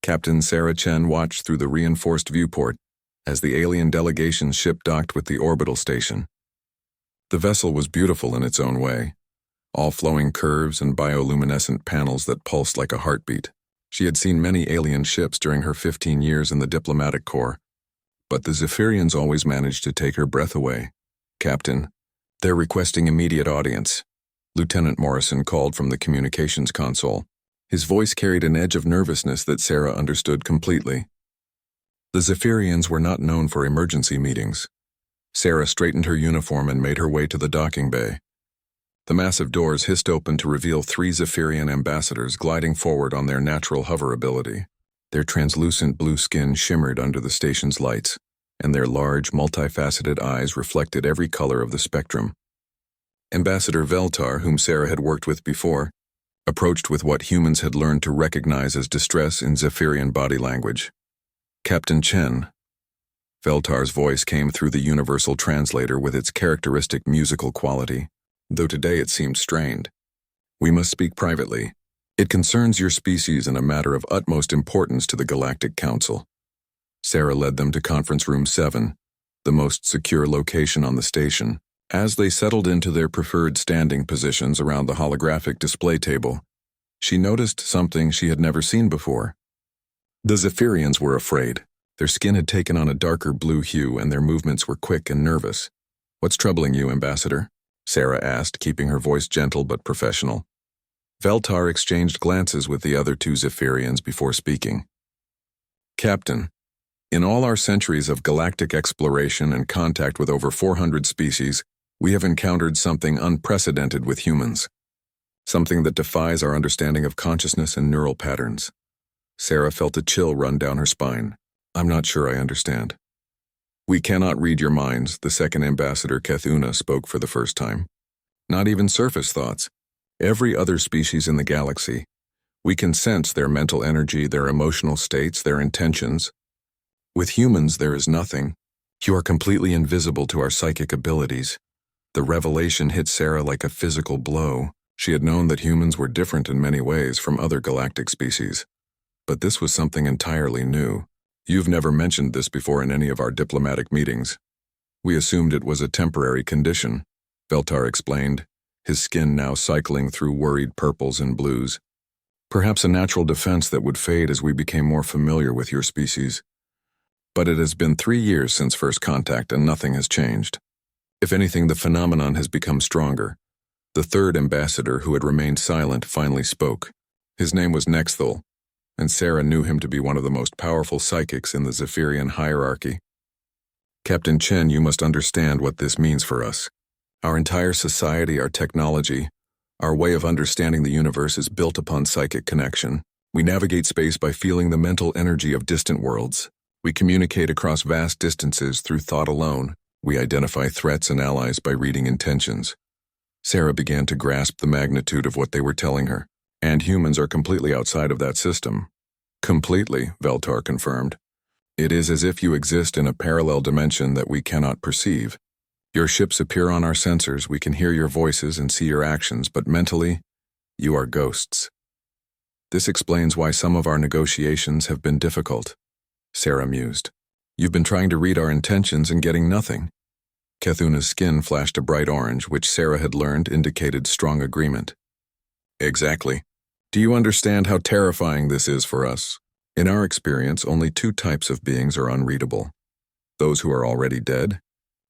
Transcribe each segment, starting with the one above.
Captain Sarah Chen watched through the reinforced viewport as the alien delegation's ship docked with the orbital station. The vessel was beautiful in its own way, all flowing curves and bioluminescent panels that pulsed like a heartbeat. She had seen many alien ships during her 15 years in the diplomatic corps, but the Zephyrians always managed to take her breath away. "Captain, they're requesting immediate audience," Lieutenant Morrison called from the communications console. His voice carried an edge of nervousness that Sarah understood completely. The Zephyrians were not known for emergency meetings. Sarah straightened her uniform and made her way to the docking bay. The massive doors hissed open to reveal 3 Zephyrian ambassadors gliding forward on their natural hover ability. Their translucent blue skin shimmered under the station's lights, and their large, multifaceted eyes reflected every color of the spectrum. Ambassador Veltar, whom Sarah had worked with before, approached with what humans had learned to recognize as distress in Zephyrian body language. "Captain Chen." Veltar's voice came through the universal translator with its characteristic musical quality, though today it seemed strained. "We must speak privately. It concerns your species in a matter of utmost importance to the Galactic Council." Sarah led them to Conference Room 7, the most secure location on the station. As they settled into their preferred standing positions around the holographic display table, she noticed something she had never seen before. The Zephyrians were afraid. Their skin had taken on a darker blue hue and their movements were quick and nervous. "What's troubling you, Ambassador?" Sarah asked, keeping her voice gentle but professional. Veltar exchanged glances with the other 2 Zephyrians before speaking. "Captain, in all our centuries of galactic exploration and contact with over 400 species, we have encountered something unprecedented with humans. Something that defies our understanding of consciousness and neural patterns." Sarah felt a chill run down her spine. "I'm not sure I understand." "We cannot read your minds," the second ambassador, Kethuna, spoke for the first time. "Not even surface thoughts. Every other species in the galaxy. We can sense their mental energy, their emotional states, their intentions. With humans, there is nothing. You are completely invisible to our psychic abilities." The revelation hit Sarah like a physical blow. She had known that humans were different in many ways from other galactic species. But this was something entirely new. "You've never mentioned this before in any of our diplomatic meetings. We assumed it was a temporary condition," Veltar explained, his skin now cycling through worried purples and blues. "Perhaps a natural defense that would fade as we became more familiar with your species. But it has been 3 years since first contact and nothing has changed. If anything, the phenomenon has become stronger." The third ambassador, who had remained silent, finally spoke. His name was Nexthul, and Sarah knew him to be one of the most powerful psychics in the Zephyrian hierarchy. "Captain Chen, you must understand what this means for us. Our entire society, our technology, our way of understanding the universe is built upon psychic connection. We navigate space by feeling the mental energy of distant worlds. We communicate across vast distances through thought alone. We identify threats and allies by reading intentions." Sarah began to grasp the magnitude of what they were telling her. "And humans are completely outside of that system." "Completely," Veltar confirmed. "It is as if you exist in a parallel dimension that we cannot perceive. Your ships appear on our sensors, we can hear your voices and see your actions, but mentally, you are ghosts. This explains why some of our negotiations have been difficult," Sarah mused. "You've been trying to read our intentions and getting nothing." Kethuna's skin flashed a bright orange, which Sarah had learned indicated strong agreement. "Exactly. Do you understand how terrifying this is for us? In our experience, only 2 types of beings are unreadable. Those who are already dead,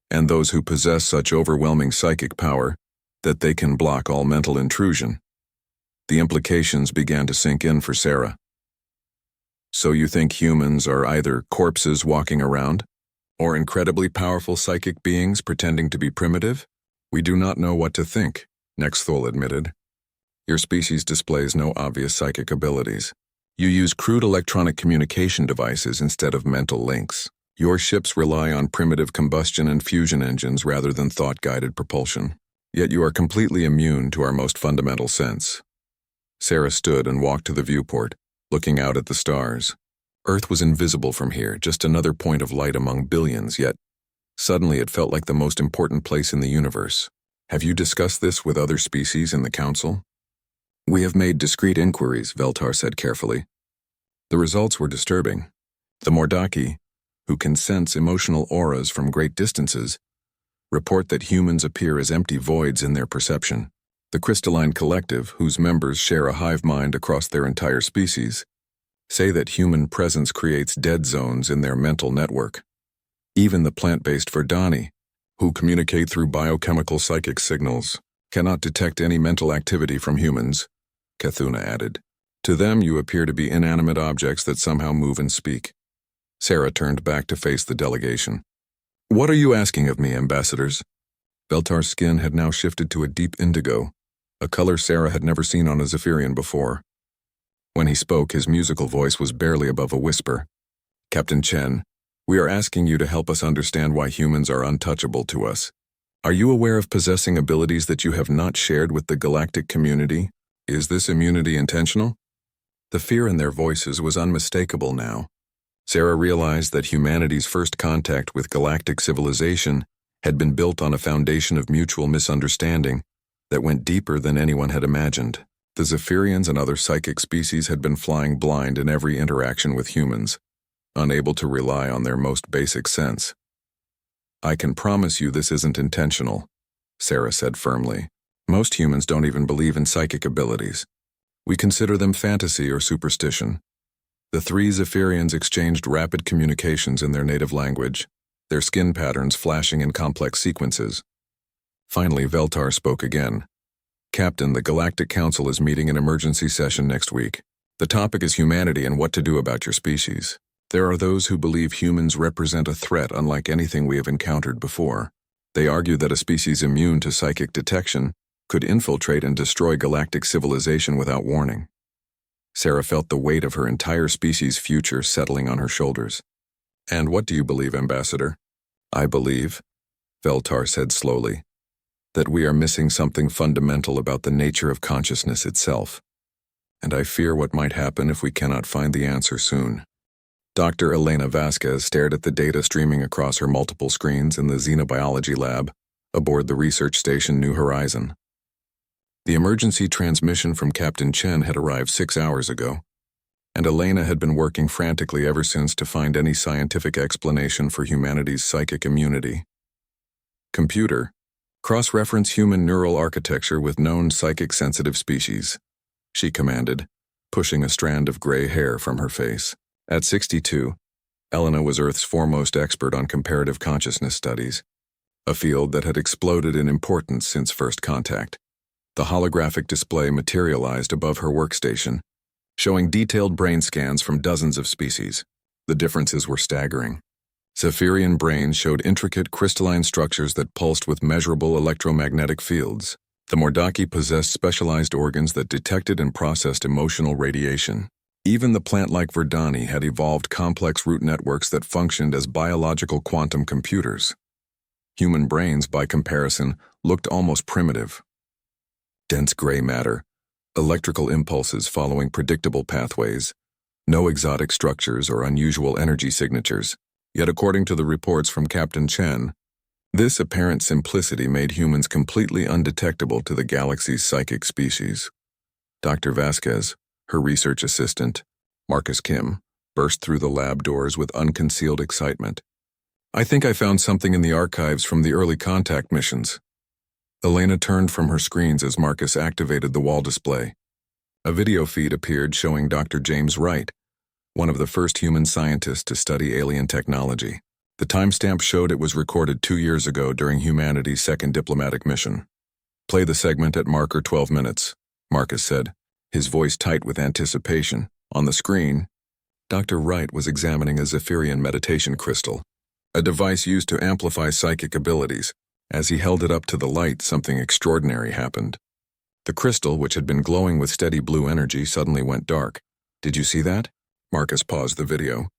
and those who possess such overwhelming psychic power that they can block all mental intrusion." The implications began to sink in for Sarah. "So you think humans are either corpses walking around, or incredibly powerful psychic beings pretending to be primitive? We do not know what to think," Nexthul admitted. "Your species displays no obvious psychic abilities. You use crude electronic communication devices instead of mental links. Your ships rely on primitive combustion and fusion engines rather than thought-guided propulsion. Yet you are completely immune to our most fundamental sense." Sarah stood and walked to the viewport, looking out at the stars. Earth was invisible from here, just another point of light among billions, yet suddenly it felt like the most important place in the universe. "Have you discussed this with other species in the Council?" "We have made discreet inquiries," Veltar said carefully. The results were disturbing. The Mordaki, who can sense emotional auras from great distances, report that humans appear as empty voids in their perception. The Crystalline Collective, whose members share a hive mind across their entire species, say that human presence creates dead zones in their mental network. Even the plant-based Verdani, who communicate through biochemical psychic signals, cannot detect any mental activity from humans, Cthulhu added. To them, you appear to be inanimate objects that somehow move and speak. Sarah turned back to face the delegation. What are you asking of me, ambassadors? Veltar's skin had now shifted to a deep indigo, a color Sarah had never seen on a Zephyrian before. When he spoke, his musical voice was barely above a whisper. Captain Chen, we are asking you to help us understand why humans are untouchable to us. Are you aware of possessing abilities that you have not shared with the galactic community? Is this immunity intentional? The fear in their voices was unmistakable now. Sarah realized that humanity's first contact with galactic civilization had been built on a foundation of mutual misunderstanding that went deeper than anyone had imagined. The Zephyrians and other psychic species had been flying blind in every interaction with humans, unable to rely on their most basic sense. I can promise you this isn't intentional, Sarah said firmly. Most humans don't even believe in psychic abilities. We consider them fantasy or superstition. The three Zephyrians exchanged rapid communications in their native language, their skin patterns flashing in complex sequences. Finally, Veltar spoke again. Captain, the Galactic Council is meeting an emergency session next week. The topic is humanity and what to do about your species. There are those who believe humans represent a threat unlike anything we have encountered before. They argue that a species immune to psychic detection could infiltrate and destroy galactic civilization without warning. Sarah felt the weight of her entire species' future settling on her shoulders. And what do you believe, Ambassador? I believe, Veltar said slowly, that we are missing something fundamental about the nature of consciousness itself. And I fear what might happen if we cannot find the answer soon. Dr. Elena Vasquez stared at the data streaming across her multiple screens in the xenobiology lab aboard the research station New Horizon. The emergency transmission from Captain Chen had arrived 6 hours ago, and Elena had been working frantically ever since to find any scientific explanation for humanity's psychic immunity. Computer, cross-reference human neural architecture with known psychic-sensitive species, she commanded, pushing a strand of gray hair from her face. At 62, Elena was Earth's foremost expert on comparative consciousness studies, a field that had exploded in importance since first contact. The holographic display materialized above her workstation, showing detailed brain scans from dozens of species. The differences were staggering. Zephyrian brains showed intricate crystalline structures that pulsed with measurable electromagnetic fields. The Mordaki possessed specialized organs that detected and processed emotional radiation. Even the plant-like Verdani had evolved complex root networks that functioned as biological quantum computers. Human brains, by comparison, looked almost primitive. Dense gray matter, electrical impulses following predictable pathways, no exotic structures or unusual energy signatures. Yet according to the reports from Captain Chen, this apparent simplicity made humans completely undetectable to the galaxy's psychic species. Dr. Vasquez, her research assistant, Marcus Kim, burst through the lab doors with unconcealed excitement. I think I found something in the archives from the early contact missions. Elena turned from her screens as Marcus activated the wall display. A video feed appeared showing Dr. James Wright, one of the first human scientists to study alien technology. The timestamp showed it was recorded 2 years ago during humanity's second diplomatic mission. Play the segment at marker 12 minutes, Marcus said, his voice tight with anticipation. On the screen, Dr. Wright was examining a Zephyrian meditation crystal, a device used to amplify psychic abilities. As he held it up to the light, something extraordinary happened. The crystal, which had been glowing with steady blue energy, suddenly went dark. Did you see that? Marcus paused the video.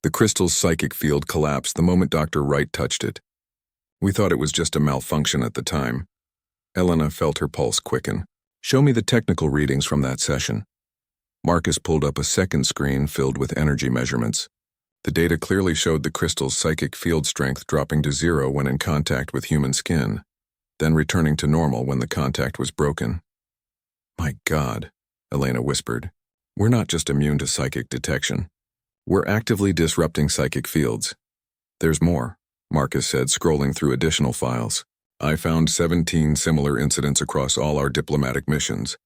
The crystal's psychic field collapsed the moment Dr. Wright touched it. We thought it was just a malfunction at the time. Elena felt her pulse quicken. Show me the technical readings from that session. Marcus pulled up a second screen filled with energy measurements. The data clearly showed the crystal's psychic field strength dropping to 0 when in contact with human skin, then returning to normal when the contact was broken. My God, Elena whispered. We're not just immune to psychic detection. We're actively disrupting psychic fields. There's more, Marcus said, scrolling through additional files. I found 17 similar incidents across all our diplomatic missions.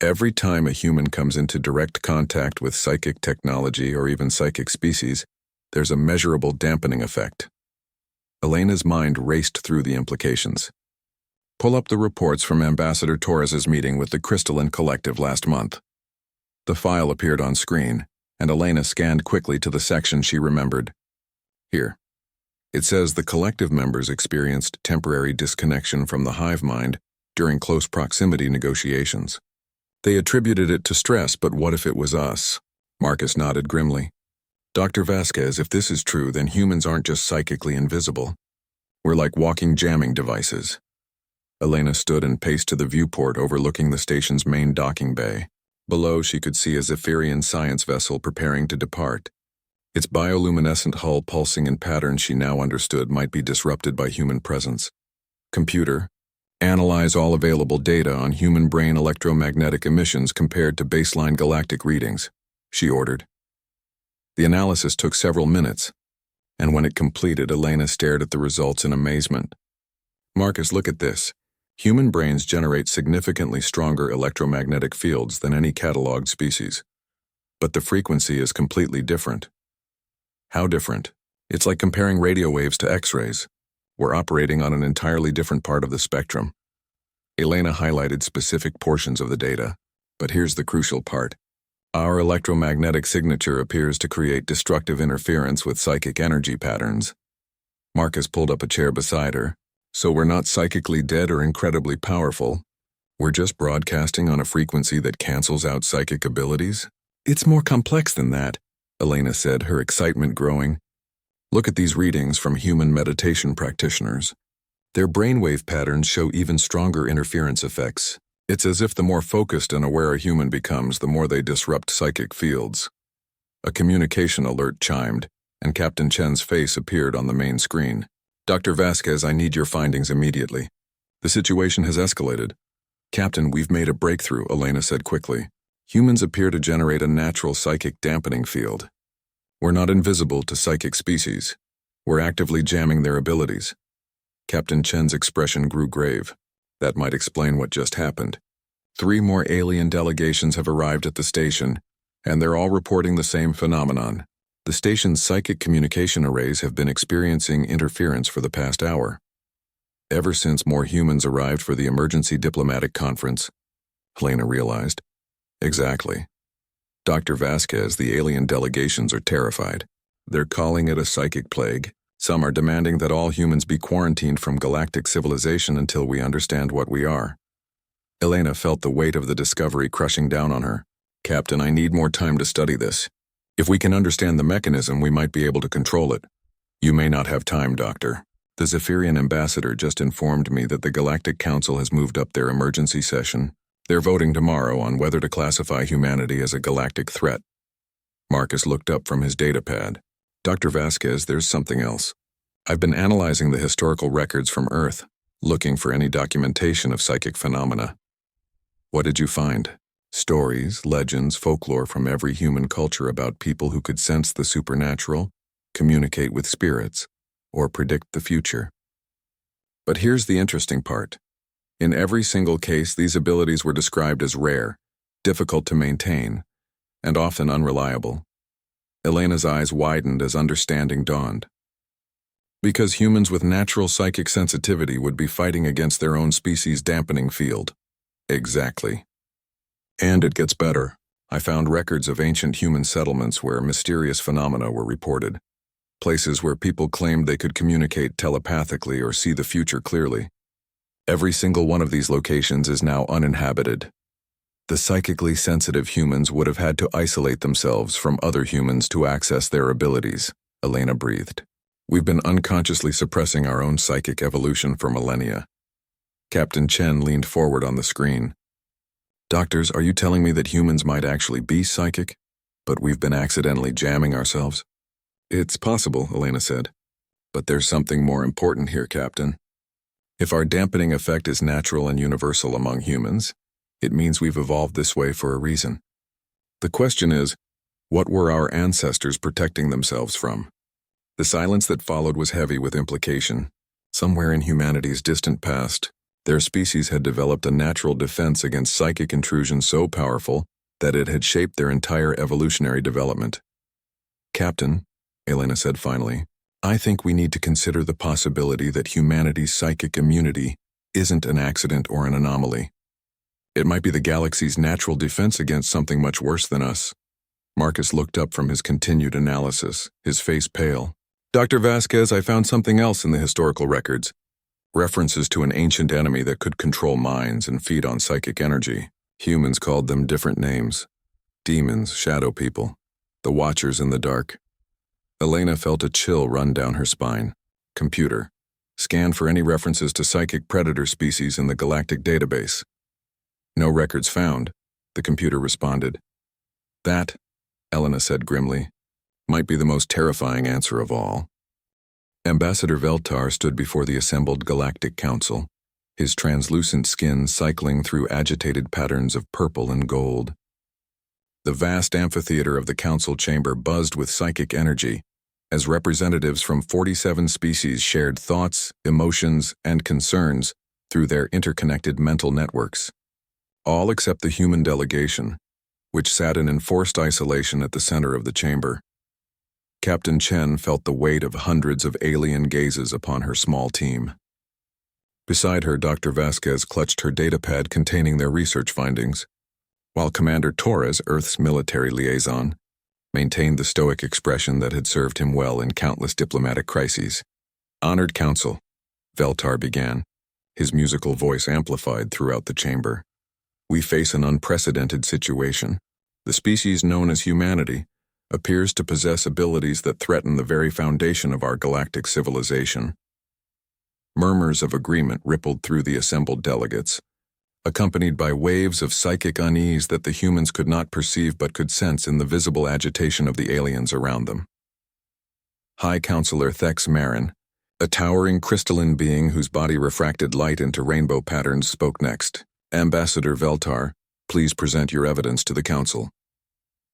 Every time a human comes into direct contact with psychic technology or even psychic species, there's a measurable dampening effect. Elena's mind raced through the implications. Pull up the reports from Ambassador Torres's meeting with the Crystalline Collective last month. The file appeared on screen, and Elena scanned quickly to the section she remembered. Here. It says the collective members experienced temporary disconnection from the hive mind during close proximity negotiations. They attributed it to stress, but what if it was us? Marcus nodded grimly. Dr. Vasquez, if this is true, then humans aren't just psychically invisible. We're like walking jamming devices. Elena stood and paced to the viewport overlooking the station's main docking bay. Below, she could see a Zephyrian science vessel preparing to depart. Its bioluminescent hull pulsing in patterns she now understood might be disrupted by human presence. Computer, analyze all available data on human brain electromagnetic emissions compared to baseline galactic readings, she ordered. The analysis took several minutes, and when it completed, Elena stared at the results in amazement. Marcus, look at this. Human brains generate significantly stronger electromagnetic fields than any cataloged species. But the frequency is completely different. How different? It's like comparing radio waves to X-rays. We're operating on an entirely different part of the spectrum. Elena highlighted specific portions of the data, but here's the crucial part. Our electromagnetic signature appears to create destructive interference with psychic energy patterns. Marcus pulled up a chair beside her. So we're not psychically dead or incredibly powerful. We're just broadcasting on a frequency that cancels out psychic abilities? It's more complex than that, Elena said, her excitement growing. Look at these readings from human meditation practitioners. Their brainwave patterns show even stronger interference effects. It's as if the more focused and aware a human becomes, the more they disrupt psychic fields. A communication alert chimed, and Captain Chen's face appeared on the main screen. Dr. Vasquez, I need your findings immediately. The situation has escalated. Captain, we've made a breakthrough, Elena said quickly. Humans appear to generate a natural psychic dampening field. We're not invisible to psychic species. We're actively jamming their abilities. Captain Chen's expression grew grave. That might explain what just happened. 3 more alien delegations have arrived at the station, and they're all reporting the same phenomenon. The station's psychic communication arrays have been experiencing interference for the past hour. Ever since more humans arrived for the emergency diplomatic conference, Helena realized. Exactly. Dr. Vasquez, the alien delegations are terrified. They're calling it a psychic plague. Some are demanding that all humans be quarantined from galactic civilization until we understand what we are. Elena felt the weight of the discovery crushing down on her. Captain, I need more time to study this. If we can understand the mechanism, we might be able to control it. You may not have time, Doctor. The Zephyrian ambassador just informed me that the Galactic Council has moved up their emergency session. They're voting tomorrow on whether to classify humanity as a galactic threat. Marcus looked up from his datapad. Dr. Vasquez, there's something else. I've been analyzing the historical records from Earth, looking for any documentation of psychic phenomena. What did you find? Stories, legends, folklore from every human culture about people who could sense the supernatural, communicate with spirits, or predict the future. But here's the interesting part. In every single case, these abilities were described as rare, difficult to maintain, and often unreliable. Elena's eyes widened as understanding dawned. Because humans with natural psychic sensitivity would be fighting against their own species' dampening field. Exactly. And it gets better. I found records of ancient human settlements where mysterious phenomena were reported. Places where people claimed they could communicate telepathically or see the future clearly. Every single one of these locations is now uninhabited. The psychically sensitive humans would have had to isolate themselves from other humans to access their abilities, Elena breathed. We've been unconsciously suppressing our own psychic evolution for millennia. Captain Chen leaned forward on the screen. Doctors, are you telling me that humans might actually be psychic, but we've been accidentally jamming ourselves? It's possible, Elena said. But there's something more important here, Captain. If our dampening effect is natural and universal among humans, it means we've evolved this way for a reason. The question is, what were our ancestors protecting themselves from? The silence that followed was heavy with implication. Somewhere in humanity's distant past, their species had developed a natural defense against psychic intrusion so powerful that it had shaped their entire evolutionary development. Captain, Elena said finally, I think we need to consider the possibility that humanity's psychic immunity isn't an accident or an anomaly. It might be the galaxy's natural defense against something much worse than us. Marcus looked up from his continued analysis, his face pale. Dr. Vasquez, I found something else in the historical records. References to an ancient enemy that could control minds and feed on psychic energy. Humans called them different names. Demons, shadow people, the watchers in the dark. Elena felt a chill run down her spine. Computer. Scan for any references to psychic predator species in the galactic database. No records found, the computer responded. That, Elena said grimly, might be the most terrifying answer of all. Ambassador Veltar stood before the assembled Galactic Council, his translucent skin cycling through agitated patterns of purple and gold. The vast amphitheater of the council chamber buzzed with psychic energy, as representatives from 47 species shared thoughts, emotions, and concerns through their interconnected mental networks. All except the human delegation, which sat in enforced isolation at the center of the chamber. Captain Chen felt the weight of hundreds of alien gazes upon her small team. Beside her, Dr. Vasquez clutched her datapad containing their research findings, while Commander Torres, Earth's military liaison, maintained the stoic expression that had served him well in countless diplomatic crises. Honored Council, Veltar began, his musical voice amplified throughout the chamber. We face an unprecedented situation. The species known as humanity appears to possess abilities that threaten the very foundation of our galactic civilization. Murmurs of agreement rippled through the assembled delegates, accompanied by waves of psychic unease that the humans could not perceive but could sense in the visible agitation of the aliens around them. High Counselor Thex Marin, a towering crystalline being whose body refracted light into rainbow patterns, spoke next. Ambassador Veltar, please present your evidence to the Council.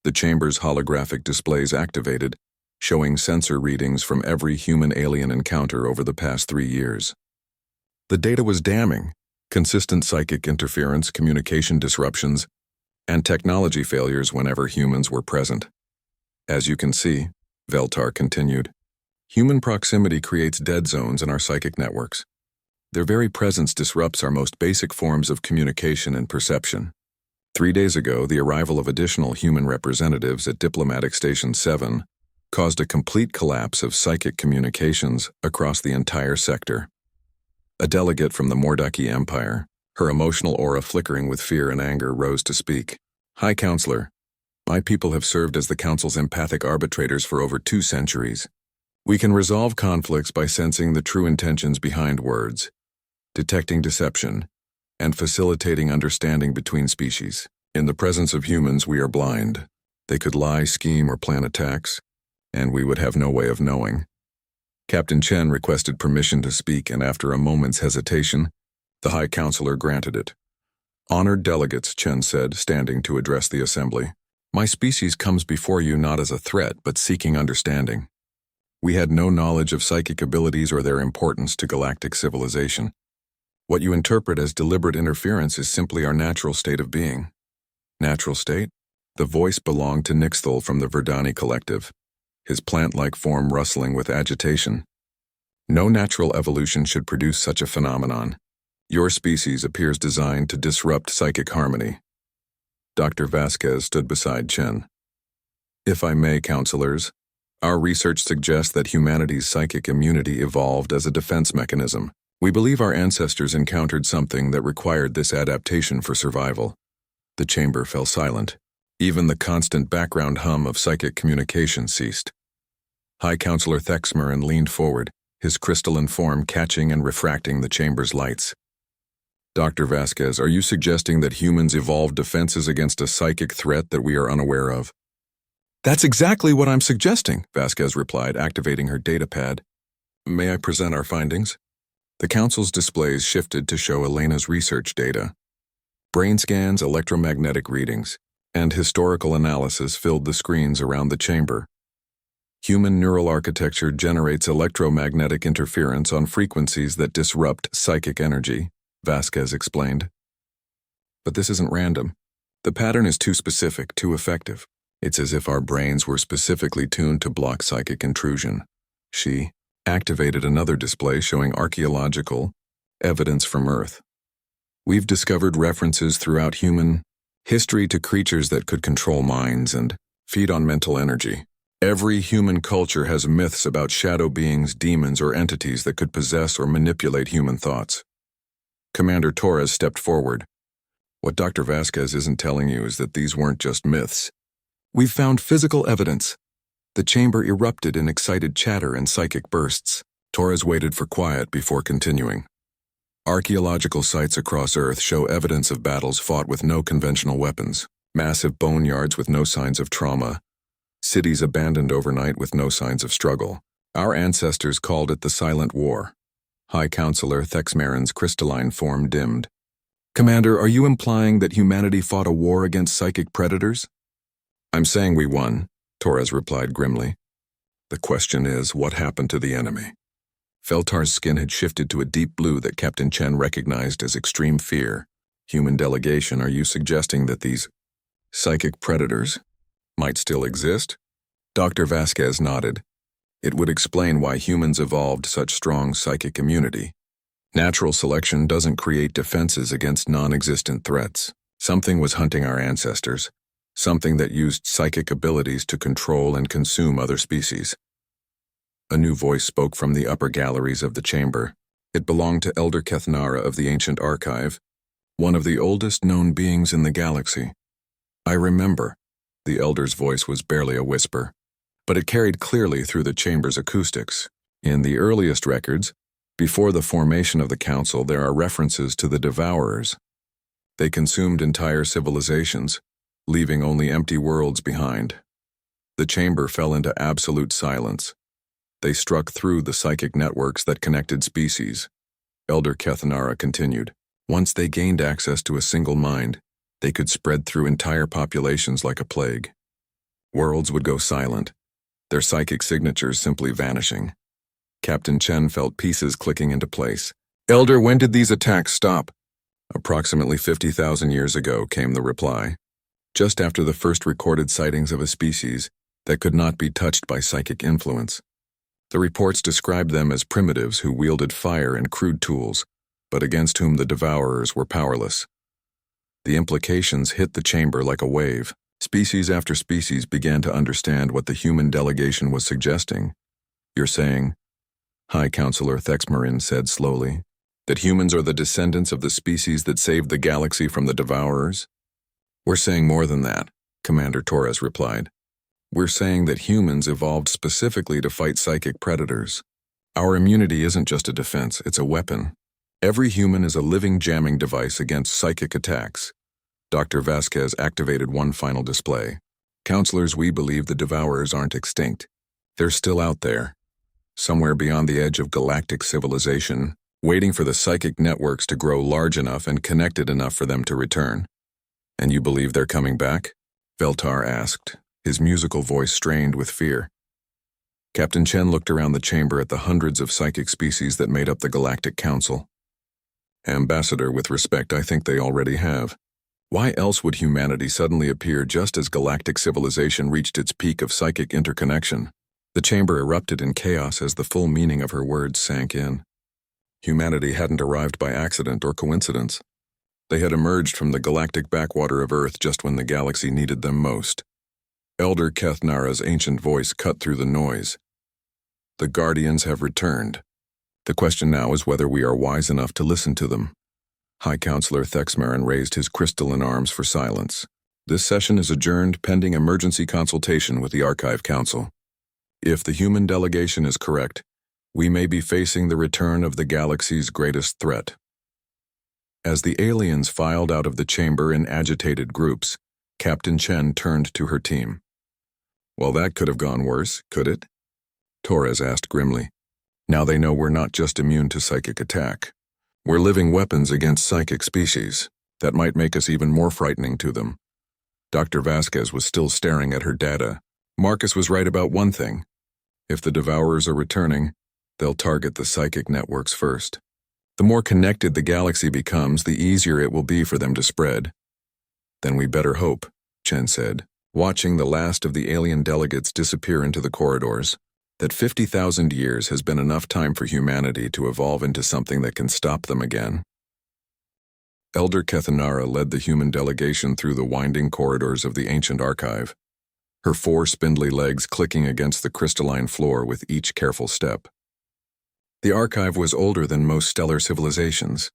The chamber's holographic displays activated, showing sensor readings from every human-alien encounter over the past 3 years. The data was damning. Consistent psychic interference, communication disruptions, and technology failures whenever humans were present. As you can see, Veltar continued, human proximity creates dead zones in our psychic networks. Their very presence disrupts our most basic forms of communication and perception. 3 days ago, the arrival of additional human representatives at Diplomatic Station 7 caused a complete collapse of psychic communications across the entire sector. A delegate from the Mordaki Empire, her emotional aura flickering with fear and anger, rose to speak. High Counselor, my people have served as the Council's empathic arbitrators for over 2 centuries. We can resolve conflicts by sensing the true intentions behind words, detecting deception, and facilitating understanding between species. In the presence of humans, we are blind. They could lie, scheme, or plan attacks, and we would have no way of knowing. Captain Chen requested permission to speak, and after a moment's hesitation, the High Counselor granted it. Honored delegates, Chen said, standing to address the assembly. My species comes before you not as a threat, but seeking understanding. We had no knowledge of psychic abilities or their importance to galactic civilization. What you interpret as deliberate interference is simply our natural state of being. Natural state? The voice belonged to Nixthal from the Verdani Collective, his plant-like form rustling with agitation. No natural evolution should produce such a phenomenon. Your species appears designed to disrupt psychic harmony. Dr. Vasquez stood beside Chen. If I may, counselors, our research suggests that humanity's psychic immunity evolved as a defense mechanism. We believe our ancestors encountered something that required this adaptation for survival. The chamber fell silent. Even the constant background hum of psychic communication ceased. High Counselor Thexmarin leaned forward, his crystalline form catching and refracting the chamber's lights. Dr. Vasquez, are you suggesting that humans evolved defenses against a psychic threat that we are unaware of? That's exactly what I'm suggesting, Vasquez replied, activating her datapad. May I present our findings? The Council's displays shifted to show Elena's research data. Brain scans, electromagnetic readings, and historical analysis filled the screens around the chamber. Human neural architecture generates electromagnetic interference on frequencies that disrupt psychic energy, Vasquez explained. But this isn't random. The pattern is too specific, too effective. It's as if our brains were specifically tuned to block psychic intrusion. She activated another display showing archaeological evidence from Earth. We've discovered references throughout human history to creatures that could control minds and feed on mental energy. Every human culture has myths about shadow beings, demons, or entities that could possess or manipulate human thoughts. Commander Torres stepped forward. What Dr. Vasquez isn't telling you is that these weren't just myths. We've found physical evidence. The chamber erupted in excited chatter and psychic bursts. Torres waited for quiet before continuing. Archaeological sites across Earth show evidence of battles fought with no conventional weapons, massive boneyards with no signs of trauma, cities abandoned overnight with no signs of struggle. Our ancestors called it the Silent War. High Counselor Thexmarin's crystalline form dimmed. Commander, are you implying that humanity fought a war against psychic predators? I'm saying we won, Torres replied grimly. The question is, what happened to the enemy? Feltar's skin had shifted to a deep blue that Captain Chen recognized as extreme fear. Human delegation, are you suggesting that these psychic predators might still exist? Dr. Vasquez nodded. It would explain why humans evolved such strong psychic immunity. Natural selection doesn't create defenses against non-existent threats. Something was hunting our ancestors, something that used psychic abilities to control and consume other species. A new voice spoke from the upper galleries of the chamber. It belonged to Elder Kethnara of the Ancient Archive, one of the oldest known beings in the galaxy. I remember. The Elder's voice was barely a whisper, but it carried clearly through the chamber's acoustics. In the earliest records, before the formation of the Council, there are references to the Devourers. They consumed entire civilizations, leaving only empty worlds behind. The chamber fell into absolute silence. They struck through the psychic networks that connected species. Elder Kethnara continued. Once they gained access to a single mind, they could spread through entire populations like a plague. Worlds would go silent, their psychic signatures simply vanishing. Captain Chen felt pieces clicking into place. Elder, when did these attacks stop? Approximately 50,000 years ago, came the reply. Just after the first recorded sightings of a species that could not be touched by psychic influence. The reports described them as primitives who wielded fire and crude tools, but against whom the Devourers were powerless. The implications hit the chamber like a wave. Species after species began to understand what the human delegation was suggesting. You're saying, High Counselor Thexmarin said slowly, that humans are the descendants of the species that saved the galaxy from the Devourers? We're saying more than that, Commander Torres replied. We're saying that humans evolved specifically to fight psychic predators. Our immunity isn't just a defense, it's a weapon. Every human is a living jamming device against psychic attacks. Dr. Vasquez activated one final display. Counselors, we believe the Devourers aren't extinct. They're still out there, somewhere beyond the edge of galactic civilization, waiting for the psychic networks to grow large enough and connected enough for them to return. And you believe they're coming back? Feltar asked, his musical voice strained with fear. Captain Chen looked around the chamber at the hundreds of psychic species that made up the Galactic Council. Ambassador, with respect, I think they already have. Why else would humanity suddenly appear just as galactic civilization reached its peak of psychic interconnection? The chamber erupted in chaos as the full meaning of her words sank in. Humanity hadn't arrived by accident or coincidence. They had emerged from the galactic backwater of Earth just when the galaxy needed them most. Elder Kethnara's ancient voice cut through the noise. The Guardians have returned. The question now is whether we are wise enough to listen to them. High Counselor Thexmarin raised his crystalline arms for silence. This session is adjourned pending emergency consultation with the Archive Council. If the human delegation is correct, we may be facing the return of the galaxy's greatest threat. As the aliens filed out of the chamber in agitated groups, Captain Chen turned to her team. Well, that could have gone worse, could it? Torres asked grimly. Now they know we're not just immune to psychic attack. We're living weapons against psychic species that might make us even more frightening to them. Dr. Vasquez was still staring at her data. Marcus was right about one thing. If the Devourers are returning, they'll target the psychic networks first. The more connected the galaxy becomes, the easier it will be for them to spread. Then we better hope, Chen said, watching the last of the alien delegates disappear into the corridors, that 50,000 years has been enough time for humanity to evolve into something that can stop them again. Elder Kethanara led the human delegation through the winding corridors of the ancient archive, her 4 spindly legs clicking against the crystalline floor with each careful step. The archive was older than most stellar civilizations,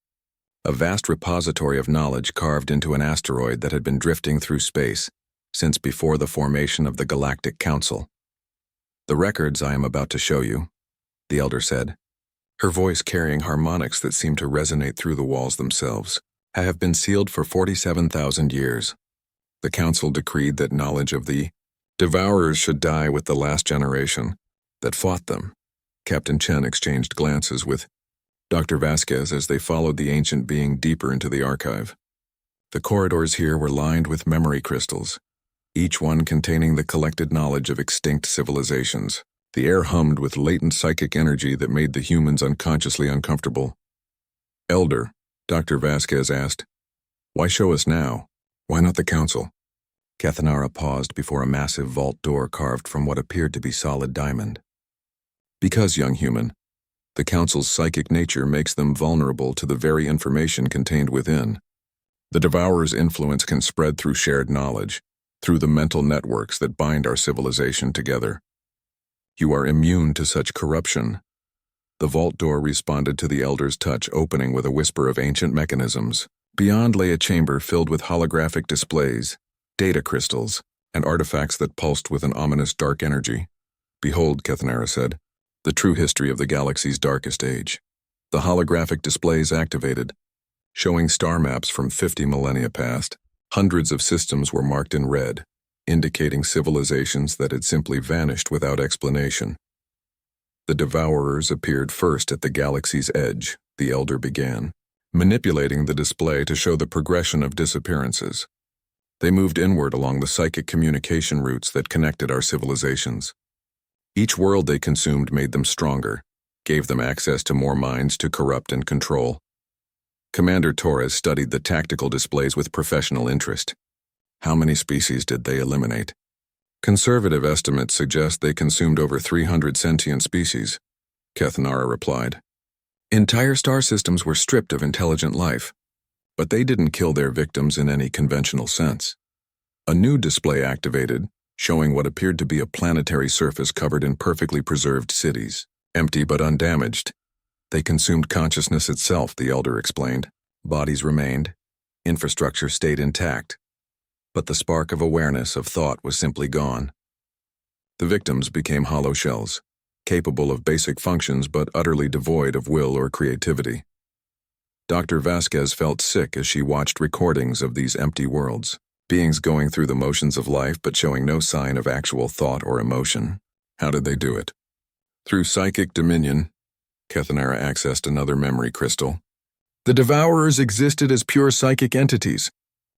a vast repository of knowledge carved into an asteroid that had been drifting through space since before the formation of the Galactic Council. The records I am about to show you, the elder said, her voice carrying harmonics that seemed to resonate through the walls themselves, have been sealed for 47,000 years. The Council decreed that knowledge of the Devourers should die with the last generation that fought them. Captain Chen exchanged glances with Dr. Vasquez as they followed the ancient being deeper into the archive. The corridors here were lined with memory crystals, each one containing the collected knowledge of extinct civilizations. The air hummed with latent psychic energy that made the humans unconsciously uncomfortable. Elder, Dr. Vasquez asked, why show us now? Why not the Council? Kethanara paused before a massive vault door carved from what appeared to be solid diamond. Because, young human, the Council's psychic nature makes them vulnerable to the very information contained within. The Devourer's influence can spread through shared knowledge, through the mental networks that bind our civilization together. You are immune to such corruption. The vault door responded to the elder's touch, opening with a whisper of ancient mechanisms. Beyond lay a chamber filled with holographic displays, data crystals, and artifacts that pulsed with an ominous dark energy. Behold, Kethanara said, the true history of the galaxy's darkest age. The holographic displays activated, showing star maps from 50 millennia past. Hundreds of systems were marked in red, indicating civilizations that had simply vanished without explanation. The Devourers appeared first at the galaxy's edge, the elder began, manipulating the display to show the progression of disappearances. They moved inward along the psychic communication routes that connected our civilizations. Each world they consumed made them stronger, gave them access to more minds to corrupt and control. Commander Torres studied the tactical displays with professional interest. How many species did they eliminate? Conservative estimates suggest they consumed over 300 sentient species, Kethanara replied. Entire star systems were stripped of intelligent life, but they didn't kill their victims in any conventional sense. A new display activated, showing what appeared to be a planetary surface covered in perfectly preserved cities, empty but undamaged. They consumed consciousness itself, the elder explained. Bodies remained, infrastructure stayed intact, but the spark of awareness, of thought, was simply gone. The victims became hollow shells, capable of basic functions but utterly devoid of will or creativity. Dr. Vasquez felt sick as she watched recordings of these empty worlds, beings going through the motions of life but showing no sign of actual thought or emotion. How did they do it? Through psychic dominion. Kethanara accessed another memory crystal. The Devourers existed as pure psychic entities.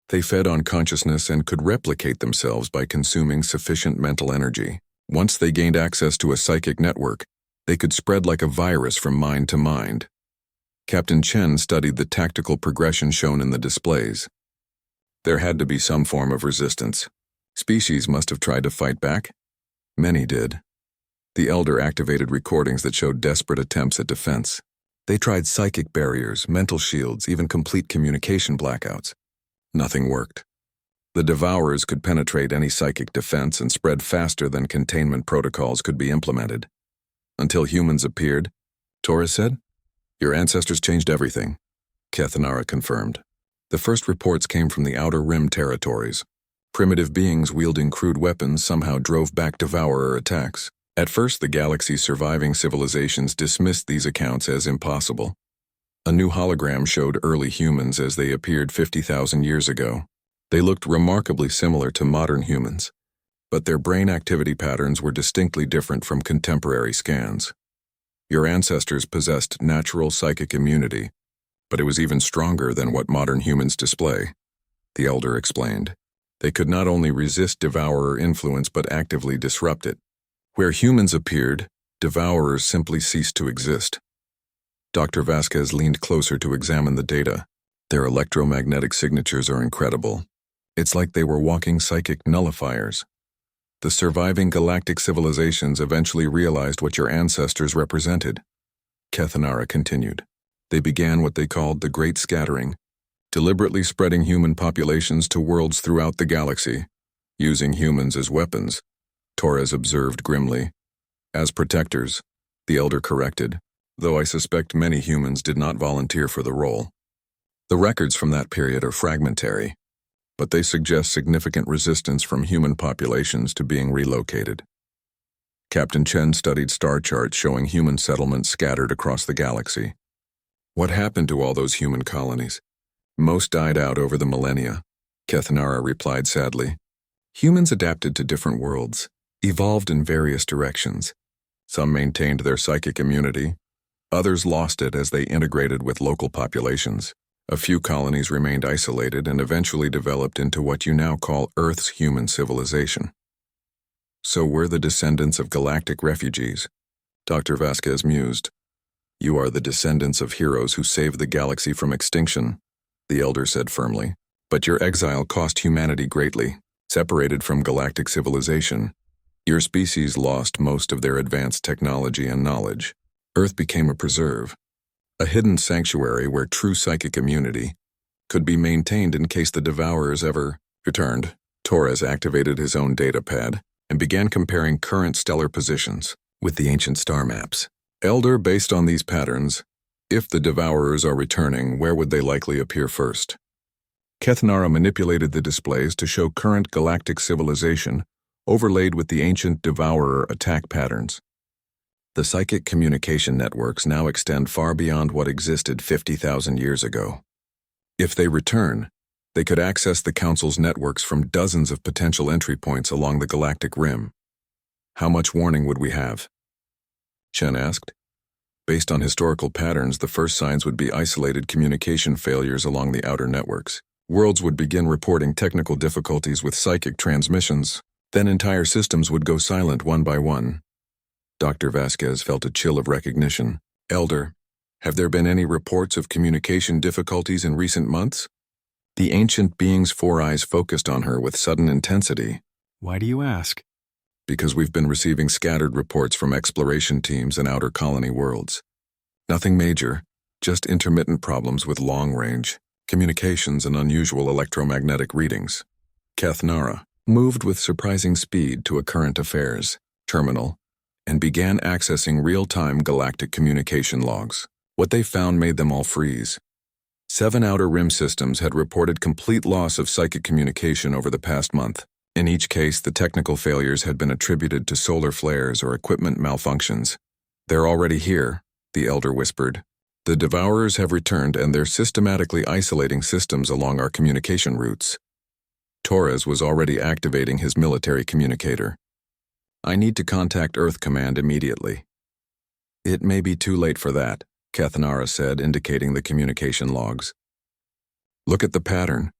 They fed on consciousness and could replicate themselves by consuming sufficient mental energy. Once they gained access to a psychic network, they could spread like a virus from mind to mind. Captain Chen studied the tactical progression shown in the displays. There had to be some form of resistance. Species must have tried to fight back. Many did. The elder activated recordings that showed desperate attempts at defense. They tried psychic barriers, mental shields, even complete communication blackouts. Nothing worked. The Devourers could penetrate any psychic defense and spread faster than containment protocols could be implemented. Until humans appeared, Torres said. Your ancestors changed everything, Kethanara confirmed. The first reports came from the Outer Rim territories. Primitive beings wielding crude weapons somehow drove back Devourer attacks. At first, the galaxy's surviving civilizations dismissed these accounts as impossible. A new hologram showed early humans as they appeared 50,000 years ago. They looked remarkably similar to modern humans, but their brain activity patterns were distinctly different from contemporary scans. Your ancestors possessed natural psychic immunity, but it was even stronger than what modern humans display, the elder explained. They could not only resist devourer influence but actively disrupt it. Where humans appeared, devourers simply ceased to exist. Dr. Vasquez leaned closer to examine the data. Their electromagnetic signatures are incredible. It's like they were walking psychic nullifiers. The surviving galactic civilizations eventually realized what your ancestors represented. Kethanara continued. They began what they called the Great Scattering, deliberately spreading human populations to worlds throughout the galaxy, using humans as weapons, Torres observed grimly. As protectors, the Elder corrected, though I suspect many humans did not volunteer for the role. The records from that period are fragmentary, but they suggest significant resistance from human populations to being relocated. Captain Chen studied star charts showing human settlements scattered across the galaxy. What happened to all those human colonies? Most died out over the millennia, Kethanara replied sadly. Humans adapted to different worlds, evolved in various directions. Some maintained their psychic immunity. Others lost it as they integrated with local populations. A few colonies remained isolated and eventually developed into what you now call Earth's human civilization. So we're the descendants of galactic refugees, Dr. Vasquez mused. You are the descendants of heroes who saved the galaxy from extinction, the Elder said firmly. But your exile cost humanity greatly. Separated from galactic civilization, your species lost most of their advanced technology and knowledge. Earth became a preserve, a hidden sanctuary where true psychic immunity could be maintained in case the devourers ever returned. Torres activated his own data pad and began comparing current stellar positions with the ancient star maps. Elder, based on these patterns, if the devourers are returning, where would they likely appear first? Kethanara manipulated the displays to show current galactic civilization overlaid with the ancient devourer attack patterns. The psychic communication networks now extend far beyond what existed 50,000 years ago. If they return, they could access the Council's networks from dozens of potential entry points along the galactic rim. How much warning would we have? Chen asked. Based on historical patterns, the first signs would be isolated communication failures along the outer networks. Worlds would begin reporting technical difficulties with psychic transmissions. Then entire systems would go silent one by one. Dr. Vasquez felt a chill of recognition. Elder, have there been any reports of communication difficulties in recent months? The ancient being's four eyes focused on her with sudden intensity. Why do you ask? Because we've been receiving scattered reports from exploration teams in outer colony worlds. Nothing major, just intermittent problems with long-range communications and unusual electromagnetic readings. Kethanara moved with surprising speed to a current affairs terminal and began accessing real-time galactic communication logs. What they found made them all freeze. 7 outer rim systems had reported complete loss of psychic communication over the past month. In each case, the technical failures had been attributed to solar flares or equipment malfunctions. They're already here, the Elder whispered. The Devourers have returned and they're systematically isolating systems along our communication routes. Torres was already activating his military communicator. I need to contact Earth Command immediately. It may be too late for that, Kethanara said, indicating the communication logs. Look at the pattern.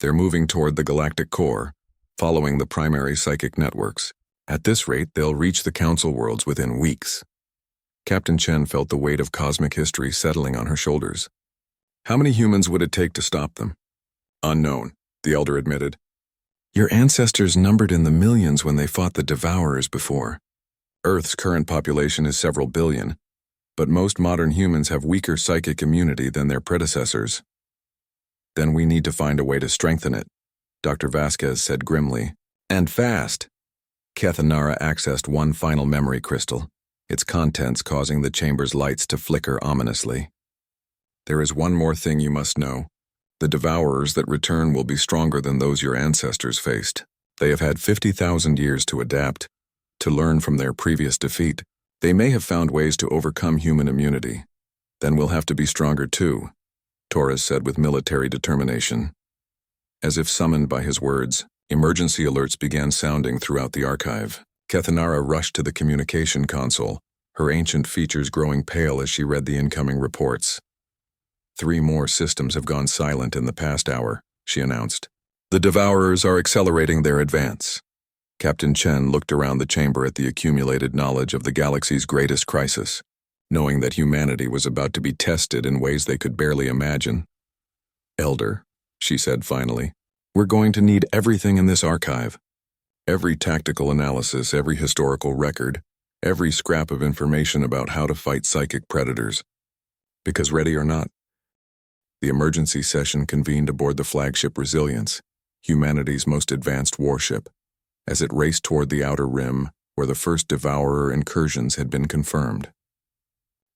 They're moving toward the galactic core, following the primary psychic networks. At this rate, they'll reach the Council worlds within weeks. Captain Chen felt the weight of cosmic history settling on her shoulders. How many humans would it take to stop them? Unknown, the Elder admitted. Your ancestors numbered in the millions when they fought the Devourers before. Earth's current population is several billion, but most modern humans have weaker psychic immunity than their predecessors. Then we need to find a way to strengthen it, Dr. Vasquez said grimly. And fast. Kethanara accessed one final memory crystal, its contents causing the chamber's lights to flicker ominously. There is one more thing you must know. The Devourers that return will be stronger than those your ancestors faced. They have had 50,000 years to adapt, to learn from their previous defeat. They may have found ways to overcome human immunity. Then we'll have to be stronger too, Torres said with military determination. As if summoned by his words, emergency alerts began sounding throughout the archive. Kethanara rushed to the communication console, her ancient features growing pale as she read the incoming reports. 3 more systems have gone silent in the past hour, she announced. The Devourers are accelerating their advance. Captain Chen looked around the chamber at the accumulated knowledge of the galaxy's greatest crisis, knowing that humanity was about to be tested in ways they could barely imagine. "Elder," she said finally, "we're going to need everything in this archive. Every tactical analysis, every historical record, every scrap of information about how to fight psychic predators. Because ready or not." The emergency session convened aboard the flagship Resilience, humanity's most advanced warship, as it raced toward the outer rim where the first Devourer incursions had been confirmed.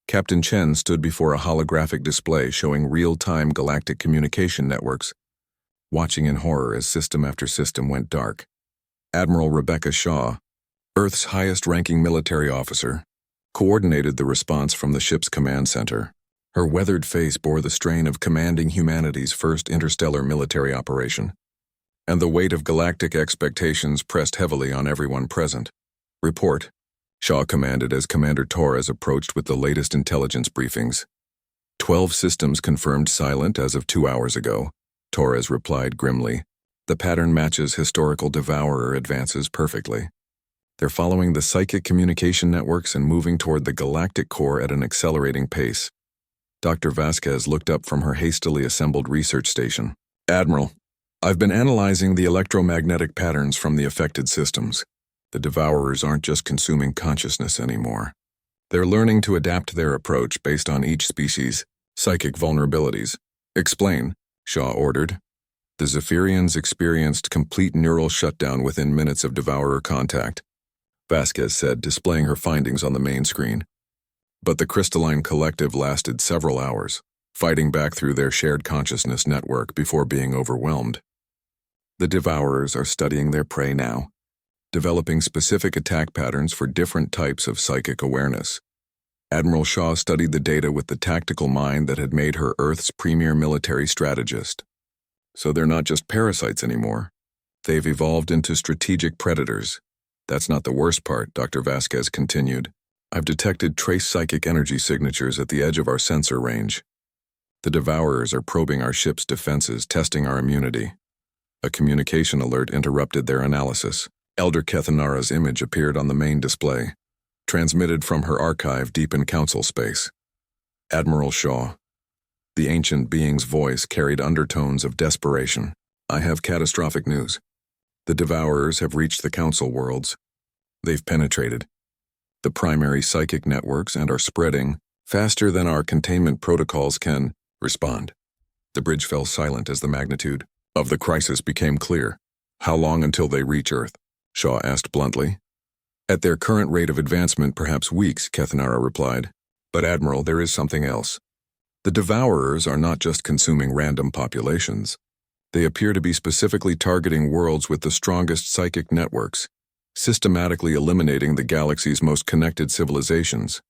Captain Chen stood before a holographic display showing real-time galactic communication networks, watching in horror as system after system went dark. Admiral Rebecca Shaw, Earth's highest-ranking military officer, coordinated the response from the ship's command center. Her weathered face bore the strain of commanding humanity's first interstellar military operation, and the weight of galactic expectations pressed heavily on everyone present. "Report," Shaw commanded as Commander Torres approached with the latest intelligence briefings. 12 systems confirmed silent as of 2 hours ago," Torres replied grimly. "The pattern matches historical Devourer advances perfectly. They're following the psychic communication networks and moving toward the galactic core at an accelerating pace." Dr. Vasquez looked up from her hastily assembled research station. "Admiral, I've been analyzing the electromagnetic patterns from the affected systems. The Devourers aren't just consuming consciousness anymore. They're learning to adapt their approach based on each species' psychic vulnerabilities." "Explain," Shaw ordered. "The Zephyrians experienced complete neural shutdown within minutes of Devourer contact," Vasquez said, displaying her findings on the main screen. "But the Crystalline Collective lasted several hours, fighting back through their shared consciousness network before being overwhelmed. The Devourers are studying their prey now, developing specific attack patterns for different types of psychic awareness." Admiral Shaw studied the data with the tactical mind that had made her Earth's premier military strategist. "So they're not just parasites anymore. They've evolved into strategic predators. That's not the worst part," Dr. Vasquez continued. "I've detected trace psychic energy signatures at the edge of our sensor range. The Devourers are probing our ship's defenses, testing our immunity." A communication alert interrupted their analysis. Elder Kethanara's image appeared on the main display, transmitted from her archive deep in council space. "Admiral Shaw." The ancient being's voice carried undertones of desperation. "I have catastrophic news. The Devourers have reached the council worlds. They've penetrated the primary psychic networks and are spreading faster than our containment protocols can respond." The bridge fell silent as the magnitude of the crisis became clear. "How long until they reach Earth?" Shaw asked bluntly. "At their current rate of advancement, perhaps weeks," Kethanara replied. "But Admiral, there is something else. The Devourers are not just consuming random populations. They appear to be specifically targeting worlds with the strongest psychic networks, systematically eliminating the galaxy's most connected civilizations."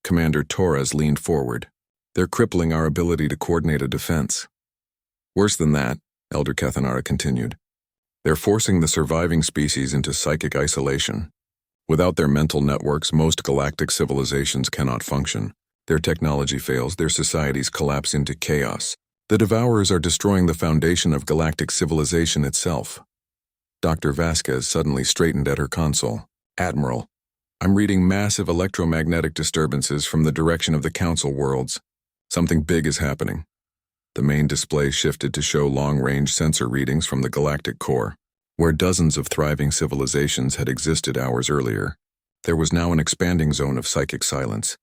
Commander Torres leaned forward. "They're crippling our ability to coordinate a defense." "Worse than that," Elder Kethanara continued. "They're forcing the surviving species into psychic isolation. Without their mental networks, most galactic civilizations cannot function. Their technology fails, their societies collapse into chaos. The Devourers are destroying the foundation of galactic civilization itself." Dr. Vasquez suddenly straightened at her console. "Admiral, I'm reading massive electromagnetic disturbances from the direction of the council worlds. Something big is happening." The main display shifted to show long-range sensor readings from the galactic core, where dozens of thriving civilizations had existed hours earlier. There was now an expanding zone of psychic silence.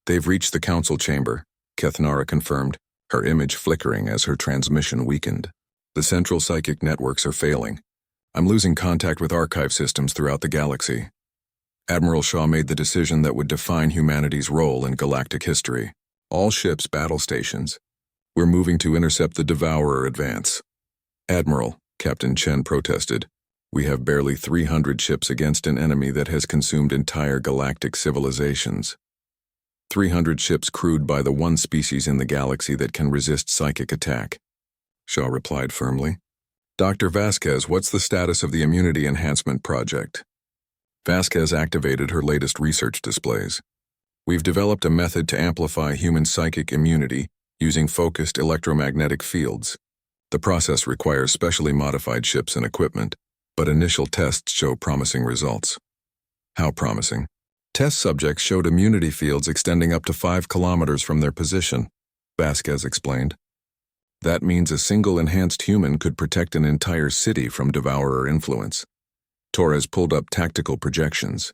"They've reached the council chamber," Kethanara confirmed, her image flickering as her transmission weakened. "The central psychic networks are failing. I'm losing contact with archive systems throughout the galaxy." Admiral Shaw made the decision that would define humanity's role in galactic history. "All ships, battle stations. We're moving to intercept the Devourer advance." "Admiral," Captain Chen protested, "we have barely 300 ships against an enemy that has consumed entire galactic civilizations. 300 ships crewed by the one species in the galaxy that can resist psychic attack." Shaw replied firmly. "Dr. Vasquez, what's the status of the Immunity Enhancement Project?" Vasquez activated her latest research displays. "We've developed a method to amplify human psychic immunity using focused electromagnetic fields. The process requires specially modified ships and equipment, but initial tests show promising results. How promising? Test subjects showed immunity fields extending up to 5 kilometers from their position, Vasquez explained. That means a single enhanced human could protect an entire city from devourer influence. Torres pulled up tactical projections.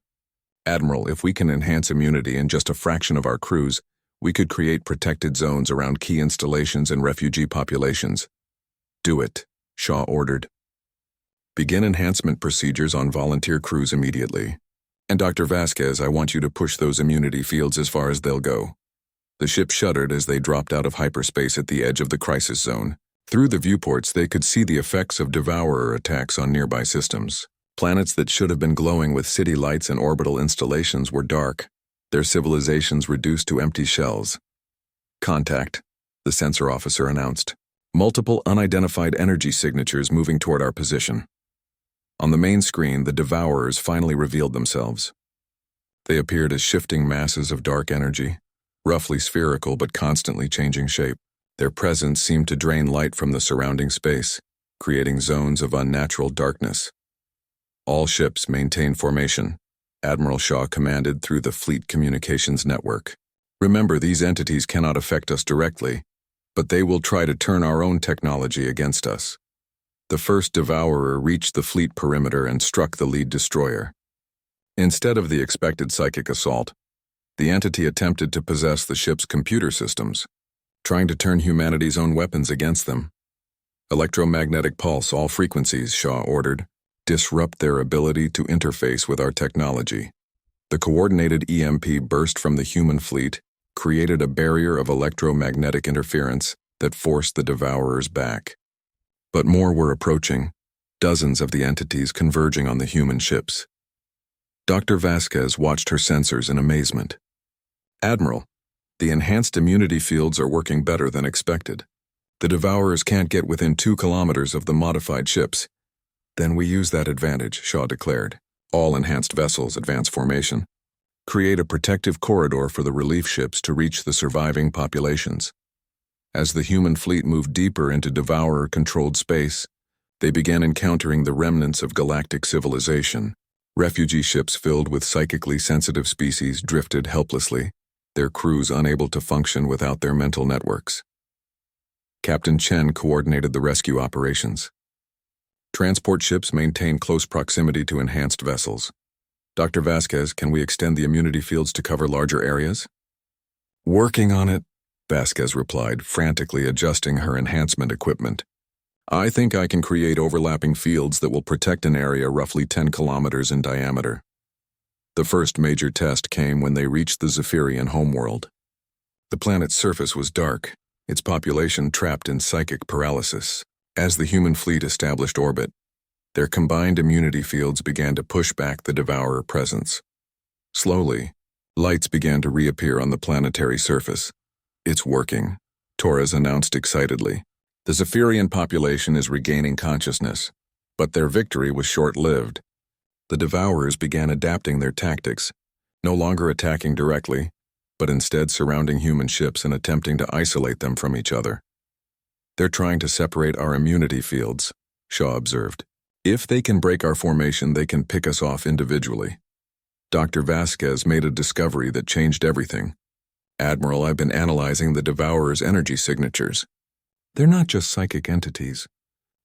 Admiral, if we can enhance immunity in just a fraction of our crews, we could create protected zones around key installations and refugee populations. Do it, Shaw ordered. Begin enhancement procedures on volunteer crews immediately. And Dr. Vasquez, I want you to push those immunity fields as far as they'll go. The ship shuddered as they dropped out of hyperspace at the edge of the crisis zone. Through the viewports, they could see the effects of devourer attacks on nearby systems. Planets that should have been glowing with city lights and orbital installations were dark, their civilizations reduced to empty shells. Contact, the sensor officer announced. Multiple unidentified energy signatures moving toward our position. On the main screen, the devourers finally revealed themselves. They appeared as shifting masses of dark energy, roughly spherical but constantly changing shape. Their presence seemed to drain light from the surrounding space, creating zones of unnatural darkness. All ships maintain formation, Admiral Shaw commanded through the fleet communications network. Remember, these entities cannot affect us directly, but they will try to turn our own technology against us. The first devourer reached the fleet perimeter and struck the lead destroyer. Instead of the expected psychic assault, the entity attempted to possess the ship's computer systems, trying to turn humanity's own weapons against them. Electromagnetic pulse all frequencies, Shaw ordered. Disrupt their ability to interface with our technology. The coordinated EMP burst from the human fleet, created a barrier of electromagnetic interference that forced the devourers back. But more were approaching, dozens of the entities converging on the human ships. Dr. Vasquez watched her sensors in amazement. Admiral, the enhanced immunity fields are working better than expected. The devourers can't get within 2 kilometers of the modified ships. Then we use that advantage, Shaw declared. All enhanced vessels advance formation. Create a protective corridor for the relief ships to reach the surviving populations. As the human fleet moved deeper into devourer-controlled space, they began encountering the remnants of galactic civilization. Refugee ships filled with psychically sensitive species drifted helplessly, their crews unable to function without their mental networks. Captain Chen coordinated the rescue operations. Transport ships maintain close proximity to enhanced vessels. Dr. Vasquez, can we extend the immunity fields to cover larger areas? Working on it, Vasquez replied, frantically adjusting her enhancement equipment. I think I can create overlapping fields that will protect an area roughly 10 kilometers in diameter. The first major test came when they reached the Zephyrian homeworld. The planet's surface was dark, its population trapped in psychic paralysis. As the human fleet established orbit, their combined immunity fields began to push back the devourer presence. Slowly, lights began to reappear on the planetary surface. It's working, Torres announced excitedly. The Zephyrian population is regaining consciousness, but their victory was short-lived. The devourers began adapting their tactics, no longer attacking directly, but instead surrounding human ships and attempting to isolate them from each other. They're trying to separate our immunity fields, Shaw observed. If they can break our formation, they can pick us off individually. Dr. Vasquez made a discovery that changed everything. Admiral, I've been analyzing the devourers' energy signatures. They're not just psychic entities.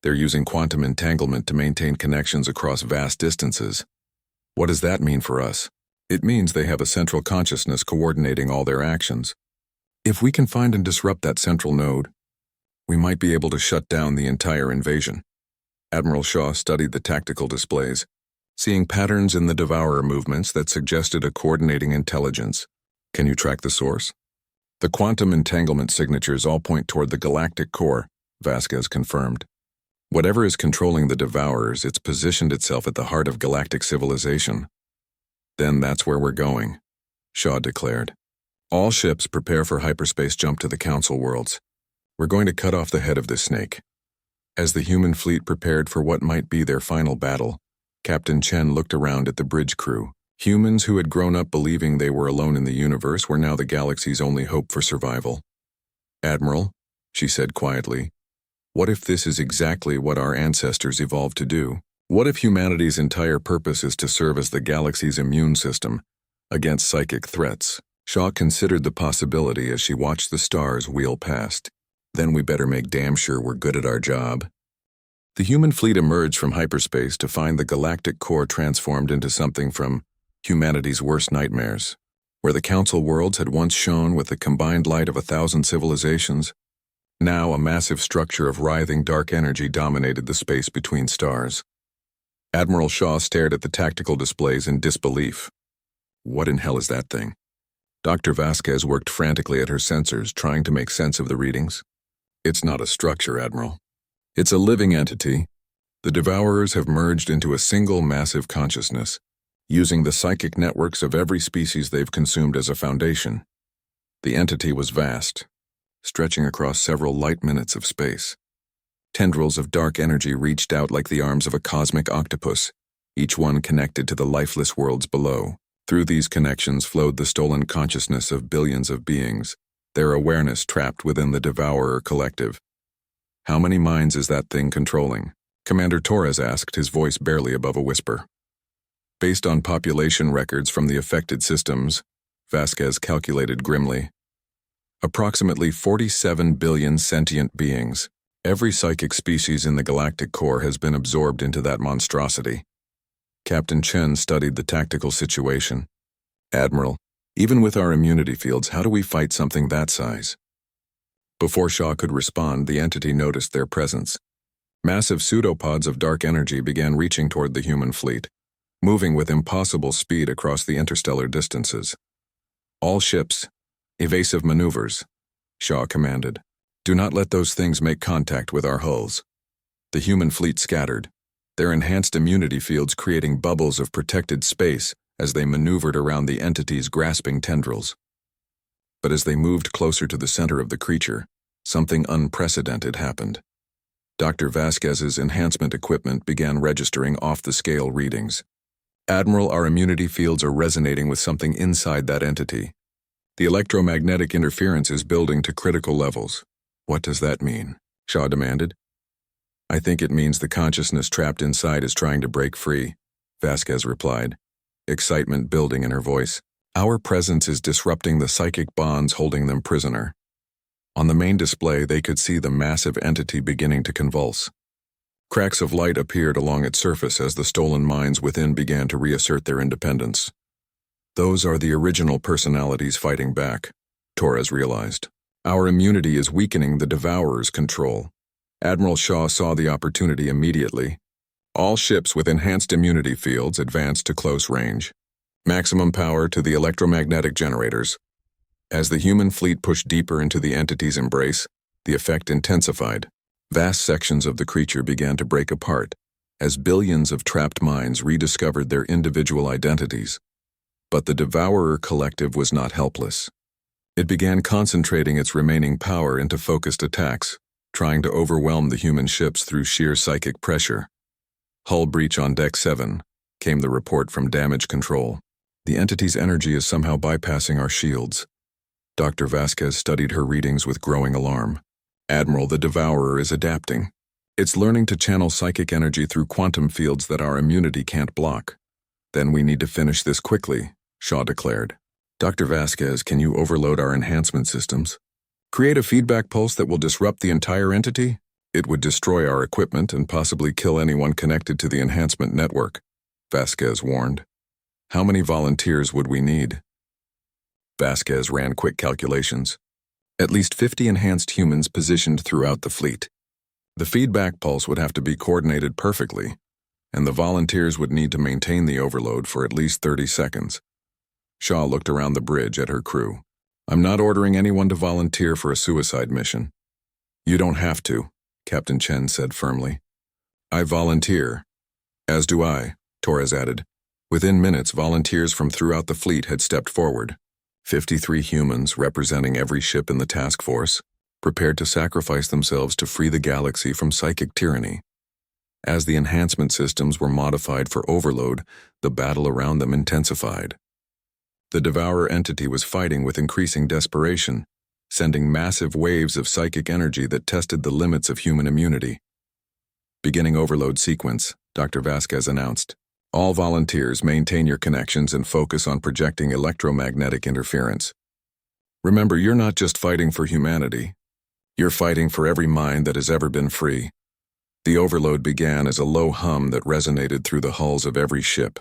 They're using quantum entanglement to maintain connections across vast distances. What does that mean for us? It means they have a central consciousness coordinating all their actions. If we can find and disrupt that central node, we might be able to shut down the entire invasion. Admiral Shaw studied the tactical displays, seeing patterns in the devourer movements that suggested a coordinating intelligence. Can you track the source? The quantum entanglement signatures all point toward the galactic core, Vasquez confirmed. Whatever is controlling the devourers, it's positioned itself at the heart of galactic civilization. Then that's where we're going, Shaw declared. All ships prepare for hyperspace jump to the Council worlds. We're going to cut off the head of this snake. As the human fleet prepared for what might be their final battle, Captain Chen looked around at the bridge crew. Humans who had grown up believing they were alone in the universe were now the galaxy's only hope for survival. Admiral, she said quietly, What if this is exactly what our ancestors evolved to do? What if humanity's entire purpose is to serve as the galaxy's immune system against psychic threats? Shaw considered the possibility as she watched the stars wheel past. Then we better make damn sure we're good at our job. The human fleet emerged from hyperspace to find the galactic core transformed into something from humanity's worst nightmares. Where the council worlds had once shone with the combined light of 1,000 civilizations, now a massive structure of writhing dark energy dominated the space between stars. Admiral Shaw stared at the tactical displays in disbelief. What in hell is that thing? Dr. Vasquez worked frantically at her sensors, trying to make sense of the readings. It's not a structure, Admiral. It's a living entity. The Devourers have merged into a single massive consciousness, using the psychic networks of every species they've consumed as a foundation. The entity was vast, stretching across several light-minutes of space. Tendrils of dark energy reached out like the arms of a cosmic octopus, each one connected to the lifeless worlds below. Through these connections flowed the stolen consciousness of billions of beings, their awareness trapped within the Devourer collective. How many minds is that thing controlling? Commander Torres asked, his voice barely above a whisper. Based on population records from the affected systems, Vasquez calculated grimly, approximately 47 billion sentient beings. Every psychic species in the galactic core has been absorbed into that monstrosity. Captain Chen studied the tactical situation. Admiral, even with our immunity fields, how do we fight something that size? Before Shaw could respond, the entity noticed their presence. Massive pseudopods of dark energy began reaching toward the human fleet, moving with impossible speed across the interstellar distances. All ships, evasive maneuvers, Shaw commanded. Do not let those things make contact with our hulls. The human fleet scattered, their enhanced immunity fields creating bubbles of protected space as they maneuvered around the entity's grasping tendrils. But as they moved closer to the center of the creature, something unprecedented happened. Dr. Vasquez's enhancement equipment began registering off-the-scale readings. Admiral, our immunity fields are resonating with something inside that entity. The electromagnetic interference is building to critical levels. What does that mean? Shaw demanded. I think it means the consciousness trapped inside is trying to break free, Vasquez replied, excitement building in her voice. Our presence is disrupting the psychic bonds holding them prisoner. On the main display, they could see the massive entity beginning to convulse. Cracks of light appeared along its surface as the stolen minds within began to reassert their independence. Those are the original personalities fighting back, Torres realized. Our immunity is weakening the Devourer's control. Admiral Shaw saw the opportunity immediately. All ships with enhanced immunity fields advanced to close range. Maximum power to the electromagnetic generators. As the human fleet pushed deeper into the entity's embrace, the effect intensified. Vast sections of the creature began to break apart, as billions of trapped minds rediscovered their individual identities. But the Devourer collective was not helpless. It began concentrating its remaining power into focused attacks, trying to overwhelm the human ships through sheer psychic pressure. Hull breach on Deck 7, came the report from damage control. The entity's energy is somehow bypassing our shields. Dr. Vasquez studied her readings with growing alarm. Admiral, the Devourer is adapting. It's learning to channel psychic energy through quantum fields that our immunity can't block. Then we need to finish this quickly, Shaw declared. Dr. Vasquez, can you overload our enhancement systems? Create a feedback pulse that will disrupt the entire entity? It would destroy our equipment and possibly kill anyone connected to the enhancement network, Vasquez warned. How many volunteers would we need? Vasquez ran quick calculations. At least 50 enhanced humans positioned throughout the fleet. The feedback pulse would have to be coordinated perfectly, and the volunteers would need to maintain the overload for at least 30 seconds. Shaw looked around the bridge at her crew. I'm not ordering anyone to volunteer for a suicide mission. You don't have to, Captain Chen said firmly. I volunteer. As do I, Torres added. Within minutes, volunteers from throughout the fleet had stepped forward. 53 humans, representing every ship in the task force, prepared to sacrifice themselves to free the galaxy from psychic tyranny. As the enhancement systems were modified for overload, the battle around them intensified. The Devourer entity was fighting with increasing desperation, sending massive waves of psychic energy that tested the limits of human immunity. Beginning overload sequence, Dr. Vasquez announced. All volunteers maintain your connections and focus on projecting electromagnetic interference. Remember, you're not just fighting for humanity. You're fighting for every mind that has ever been free. The overload began as a low hum that resonated through the hulls of every ship.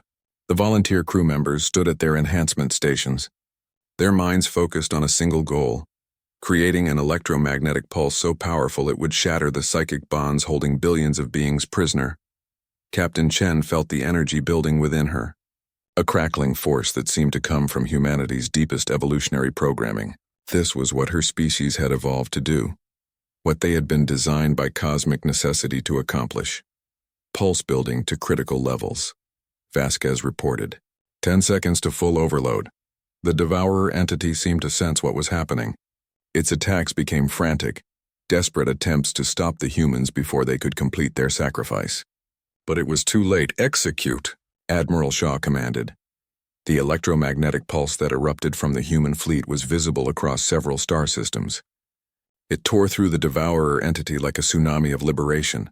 The volunteer crew members stood at their enhancement stations. Their minds focused on a single goal, creating an electromagnetic pulse so powerful it would shatter the psychic bonds holding billions of beings prisoner. Captain Chen felt the energy building within her, a crackling force that seemed to come from humanity's deepest evolutionary programming. This was what her species had evolved to do, what they had been designed by cosmic necessity to accomplish. Pulse building to critical levels. Vasquez reported. 10 seconds to full overload. The devourer entity seemed to sense what was happening. Its attacks became frantic, desperate attempts to stop the humans before they could complete their sacrifice. But it was too late. Execute, Admiral Shaw commanded. The electromagnetic pulse that erupted from the human fleet was visible across several star systems. It tore through the devourer entity like a tsunami of liberation,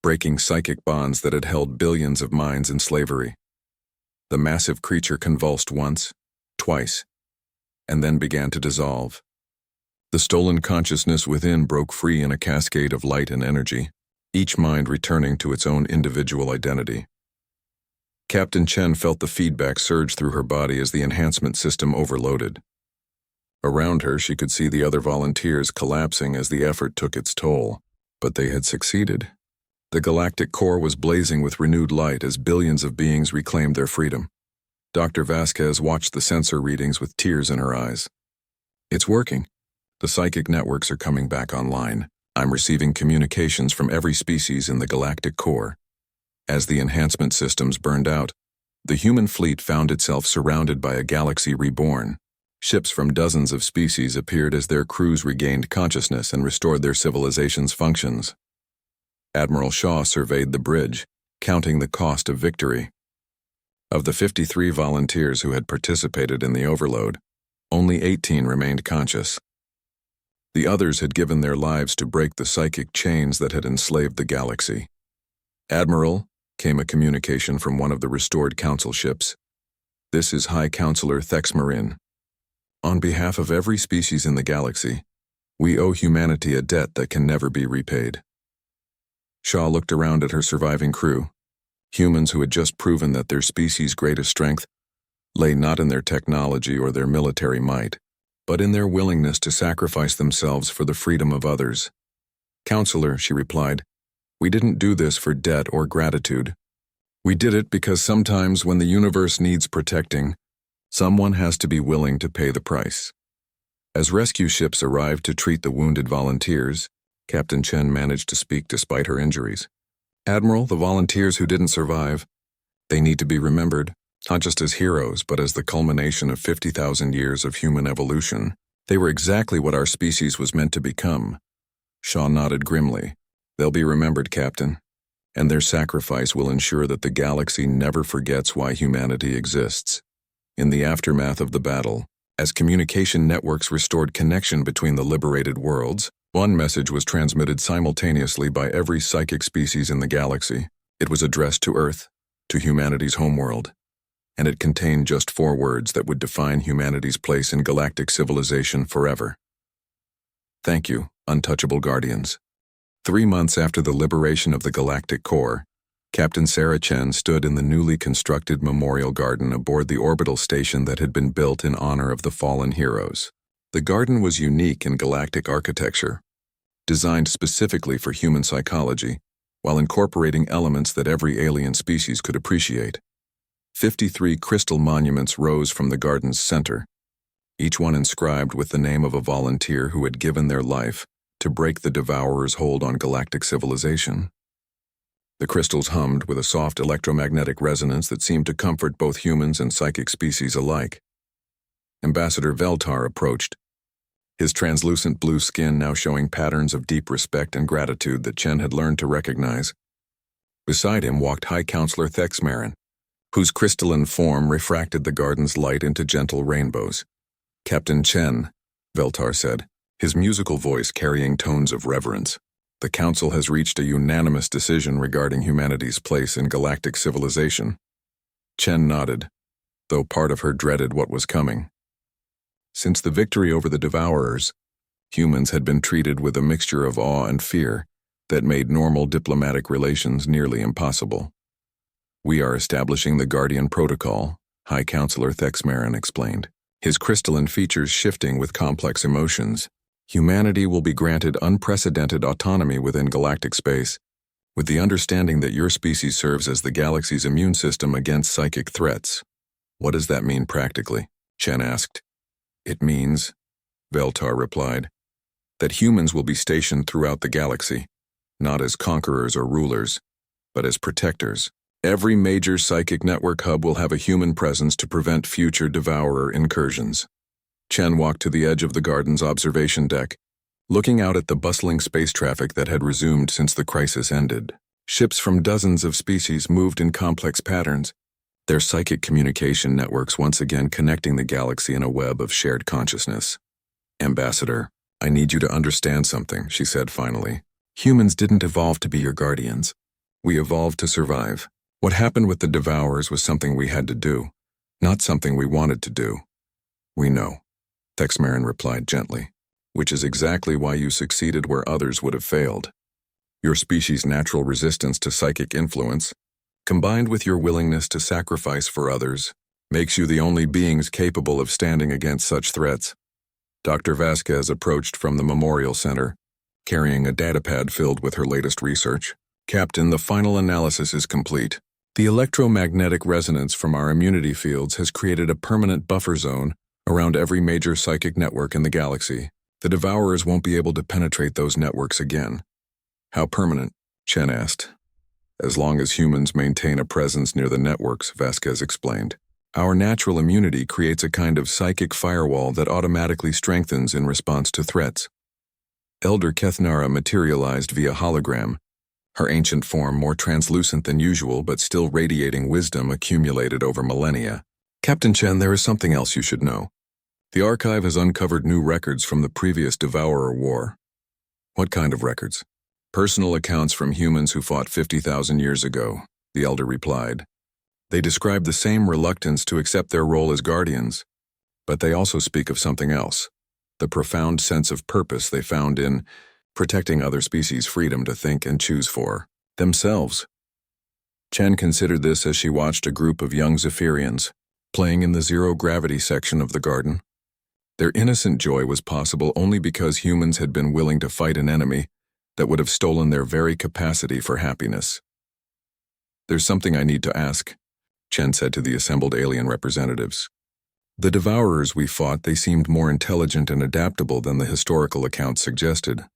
breaking psychic bonds that had held billions of minds in slavery. The massive creature convulsed once, twice, and then began to dissolve. The stolen consciousness within broke free in a cascade of light and energy, each mind returning to its own individual identity. Captain Chen felt the feedback surge through her body as the enhancement system overloaded. Around her, she could see the other volunteers collapsing as the effort took its toll. But they had succeeded. The galactic core was blazing with renewed light as billions of beings reclaimed their freedom. Dr. Vasquez watched the sensor readings with tears in her eyes. It's working. The psychic networks are coming back online. I'm receiving communications from every species in the galactic core. As the enhancement systems burned out, the human fleet found itself surrounded by a galaxy reborn. Ships from dozens of species appeared as their crews regained consciousness and restored their civilization's functions. Admiral Shaw surveyed the bridge, counting the cost of victory. Of the 53 volunteers who had participated in the overload, only 18 remained conscious. The others had given their lives to break the psychic chains that had enslaved the galaxy. Admiral, came a communication from one of the restored council ships. This is High Counselor Thexmarin. On behalf of every species in the galaxy, we owe humanity a debt that can never be repaid. Shaw looked around at her surviving crew, humans who had just proven that their species' greatest strength lay not in their technology or their military might, but in their willingness to sacrifice themselves for the freedom of others. Counselor, she replied, we didn't do this for debt or gratitude. We did it because sometimes when the universe needs protecting, someone has to be willing to pay the price. As rescue ships arrived to treat the wounded volunteers, Captain Chen managed to speak despite her injuries. Admiral, the volunteers who didn't survive, they need to be remembered, not just as heroes, but as the culmination of 50,000 years of human evolution. They were exactly what our species was meant to become. Shaw nodded grimly. They'll be remembered, Captain, and their sacrifice will ensure that the galaxy never forgets why humanity exists. In the aftermath of the battle, as communication networks restored connection between the liberated worlds, one message was transmitted simultaneously by every psychic species in the galaxy. It was addressed to Earth, to humanity's homeworld, and it contained just 4 words that would define humanity's place in galactic civilization forever. Thank you, Untouchable Guardians. 3 months after the liberation of the galactic core, Captain Sarah Chen stood in the newly constructed memorial garden aboard the orbital station that had been built in honor of the fallen heroes. The garden was unique in galactic architecture, designed specifically for human psychology, while incorporating elements that every alien species could appreciate. 53 crystal monuments rose from the garden's center, each one inscribed with the name of a volunteer who had given their life to break the Devourer's hold on galactic civilization. The crystals hummed with a soft electromagnetic resonance that seemed to comfort both humans and psychic species alike. Ambassador Veltar approached, his translucent blue skin now showing patterns of deep respect and gratitude that Chen had learned to recognize. Beside him walked High Counselor Thexmarin, whose crystalline form refracted the garden's light into gentle rainbows. Captain Chen, Veltar said, his musical voice carrying tones of reverence. The Council has reached a unanimous decision regarding humanity's place in galactic civilization. Chen nodded, though part of her dreaded what was coming. Since the victory over the Devourers, humans had been treated with a mixture of awe and fear that made normal diplomatic relations nearly impossible. "We are establishing the Guardian Protocol," High Counselor Thexmarin explained, his crystalline features shifting with complex emotions. "Humanity will be granted unprecedented autonomy within galactic space, with the understanding that your species serves as the galaxy's immune system against psychic threats." "What does that mean practically?" Chen asked. "It means," Veltar replied, "that humans will be stationed throughout the galaxy, not as conquerors or rulers, but as protectors. Every major psychic network hub will have a human presence to prevent future Devourer incursions." Chen walked to the edge of the garden's observation deck, looking out at the bustling space traffic that had resumed since the crisis ended. Ships from dozens of species moved in complex patterns, their psychic communication networks once again connecting the galaxy in a web of shared consciousness. "Ambassador, I need you to understand something," she said finally. "Humans didn't evolve to be your guardians. We evolved to survive. What happened with the Devourers was something we had to do, not something we wanted to do." "We know," Thexmarin replied gently, "which is exactly why you succeeded where others would have failed. Your species' natural resistance to psychic influence, combined with your willingness to sacrifice for others, makes you the only beings capable of standing against such threats." Dr. Vasquez approached from the Memorial Center, carrying a datapad filled with her latest research. "Captain, the final analysis is complete. The electromagnetic resonance from our immunity fields has created a permanent buffer zone around every major psychic network in the galaxy. The Devourers won't be able to penetrate those networks again." "How permanent?" Chen asked. "As long as humans maintain a presence near the networks," Vasquez explained. "Our natural immunity creates a kind of psychic firewall that automatically strengthens in response to threats." Elder Kethnara materialized via hologram, her ancient form more translucent than usual but still radiating wisdom accumulated over millennia. "Captain Chen, there is something else you should know. The archive has uncovered new records from the previous Devourer War." "What kind of records?" "Personal accounts from humans who fought 50,000 years ago," the elder replied. "They describe the same reluctance to accept their role as guardians, but they also speak of something else, the profound sense of purpose they found in protecting other species' freedom to think and choose for themselves." Chen considered this as she watched a group of young Zephyrians playing in the zero-gravity section of the garden. Their innocent joy was possible only because humans had been willing to fight an enemy that would have stolen their very capacity for happiness. "There's something I need to ask," Chen said to the assembled alien representatives. "The Devourers we fought, they seemed more intelligent and adaptable than the historical accounts suggested.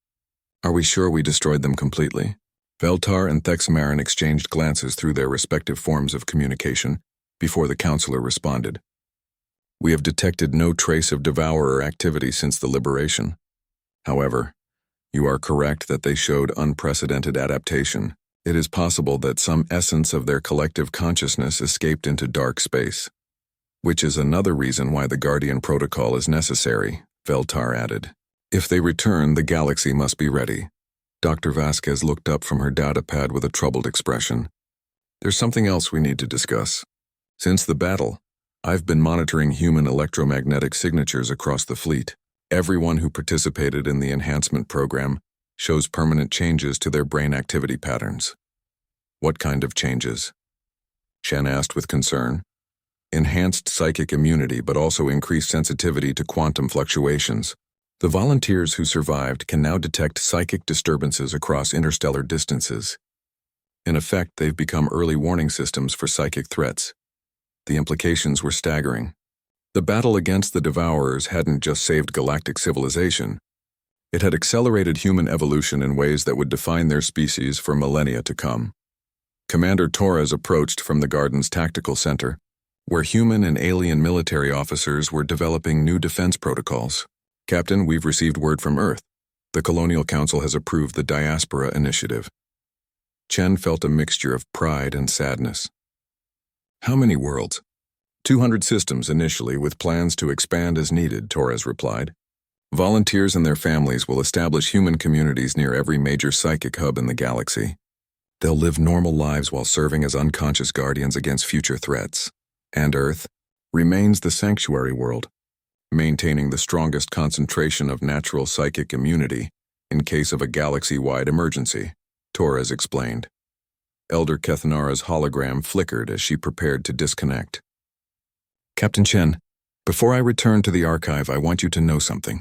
Are we sure we destroyed them completely?" Veltar and Thexmarin exchanged glances through their respective forms of communication before the counselor responded. "We have detected no trace of Devourer activity since the liberation. However, you are correct that they showed unprecedented adaptation. It is possible that some essence of their collective consciousness escaped into dark space. Which is another reason why the Guardian Protocol is necessary," Veltar added. "If they return, the galaxy must be ready." Dr. Vasquez looked up from her datapad with a troubled expression. "There's something else we need to discuss. Since the battle, I've been monitoring human electromagnetic signatures across the fleet. Everyone who participated in the enhancement program shows permanent changes to their brain activity patterns." "What kind of changes?" Chen asked with concern. "Enhanced psychic immunity, but also increased sensitivity to quantum fluctuations. The volunteers who survived can now detect psychic disturbances across interstellar distances. In effect, they've become early warning systems for psychic threats." The implications were staggering. The battle against the Devourers hadn't just saved galactic civilization. It had accelerated human evolution in ways that would define their species for millennia to come. Commander Torres approached from the garden's tactical center, where human and alien military officers were developing new defense protocols. "Captain, we've received word from Earth. The Colonial Council has approved the Diaspora Initiative." Chen felt a mixture of pride and sadness. "How many worlds?" 200 systems initially, with plans to expand as needed," Torres replied. Volunteers and their families will establish human communities near every major psychic hub in the galaxy. They'll live normal lives while serving as unconscious guardians against future threats. And Earth remains the sanctuary world, maintaining the strongest concentration of natural psychic immunity in case of a galaxy-wide emergency, Torres explained. Elder Kethanara's hologram flickered as she prepared to disconnect. Captain Chen, before I return to the archive, I want you to know something.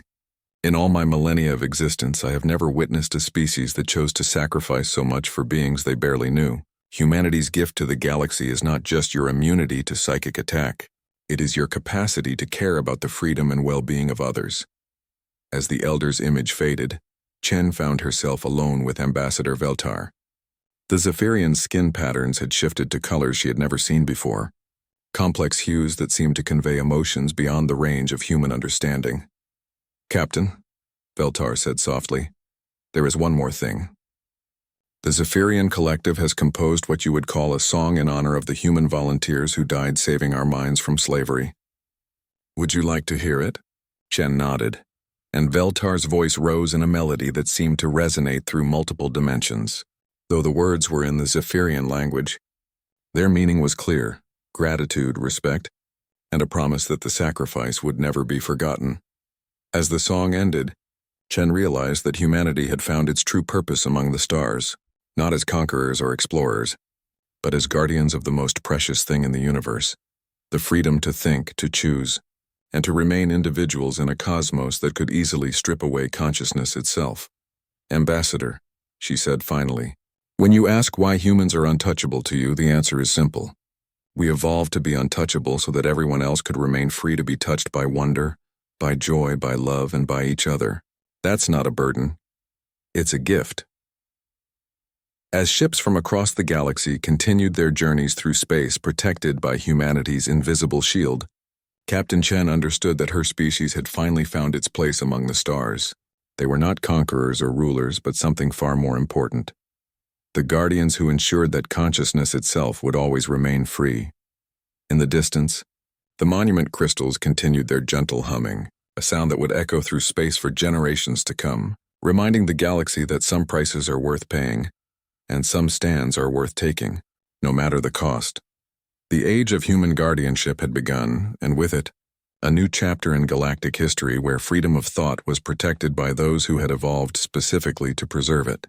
In all my millennia of existence, I have never witnessed a species that chose to sacrifice so much for beings they barely knew. Humanity's gift to the galaxy is not just your immunity to psychic attack. It is your capacity to care about the freedom and well-being of others. As the Elder's image faded, Chen found herself alone with Ambassador Veltar. The Zephyrian's skin patterns had shifted to colors she had never seen before, complex hues that seemed to convey emotions beyond the range of human understanding. Captain, Veltar said softly, there is one more thing. The Zephyrian Collective has composed what you would call a song in honor of the human volunteers who died saving our minds from slavery. Would you like to hear it? Chen nodded, and Veltar's voice rose in a melody that seemed to resonate through multiple dimensions. Though the words were in the Zephyrian language, their meaning was clear: gratitude, respect, and a promise that the sacrifice would never be forgotten. As the song ended, Chen realized that humanity had found its true purpose among the stars, not as conquerors or explorers, but as guardians of the most precious thing in the universe, the freedom to think, to choose, and to remain individuals in a cosmos that could easily strip away consciousness itself. Ambassador, she said finally, when you ask why humans are untouchable to you, the answer is simple. We evolved to be untouchable so that everyone else could remain free to be touched by wonder, by joy, by love, and by each other. That's not a burden. It's a gift. As ships from across the galaxy continued their journeys through space protected by humanity's invisible shield, Captain Chen understood that her species had finally found its place among the stars. They were not conquerors or rulers, but something far more important. The guardians who ensured that consciousness itself would always remain free. In the distance, the monument crystals continued their gentle humming, a sound that would echo through space for generations to come, reminding the galaxy that some prices are worth paying, and some stands are worth taking, no matter the cost. The age of human guardianship had begun, and with it, a new chapter in galactic history where freedom of thought was protected by those who had evolved specifically to preserve it.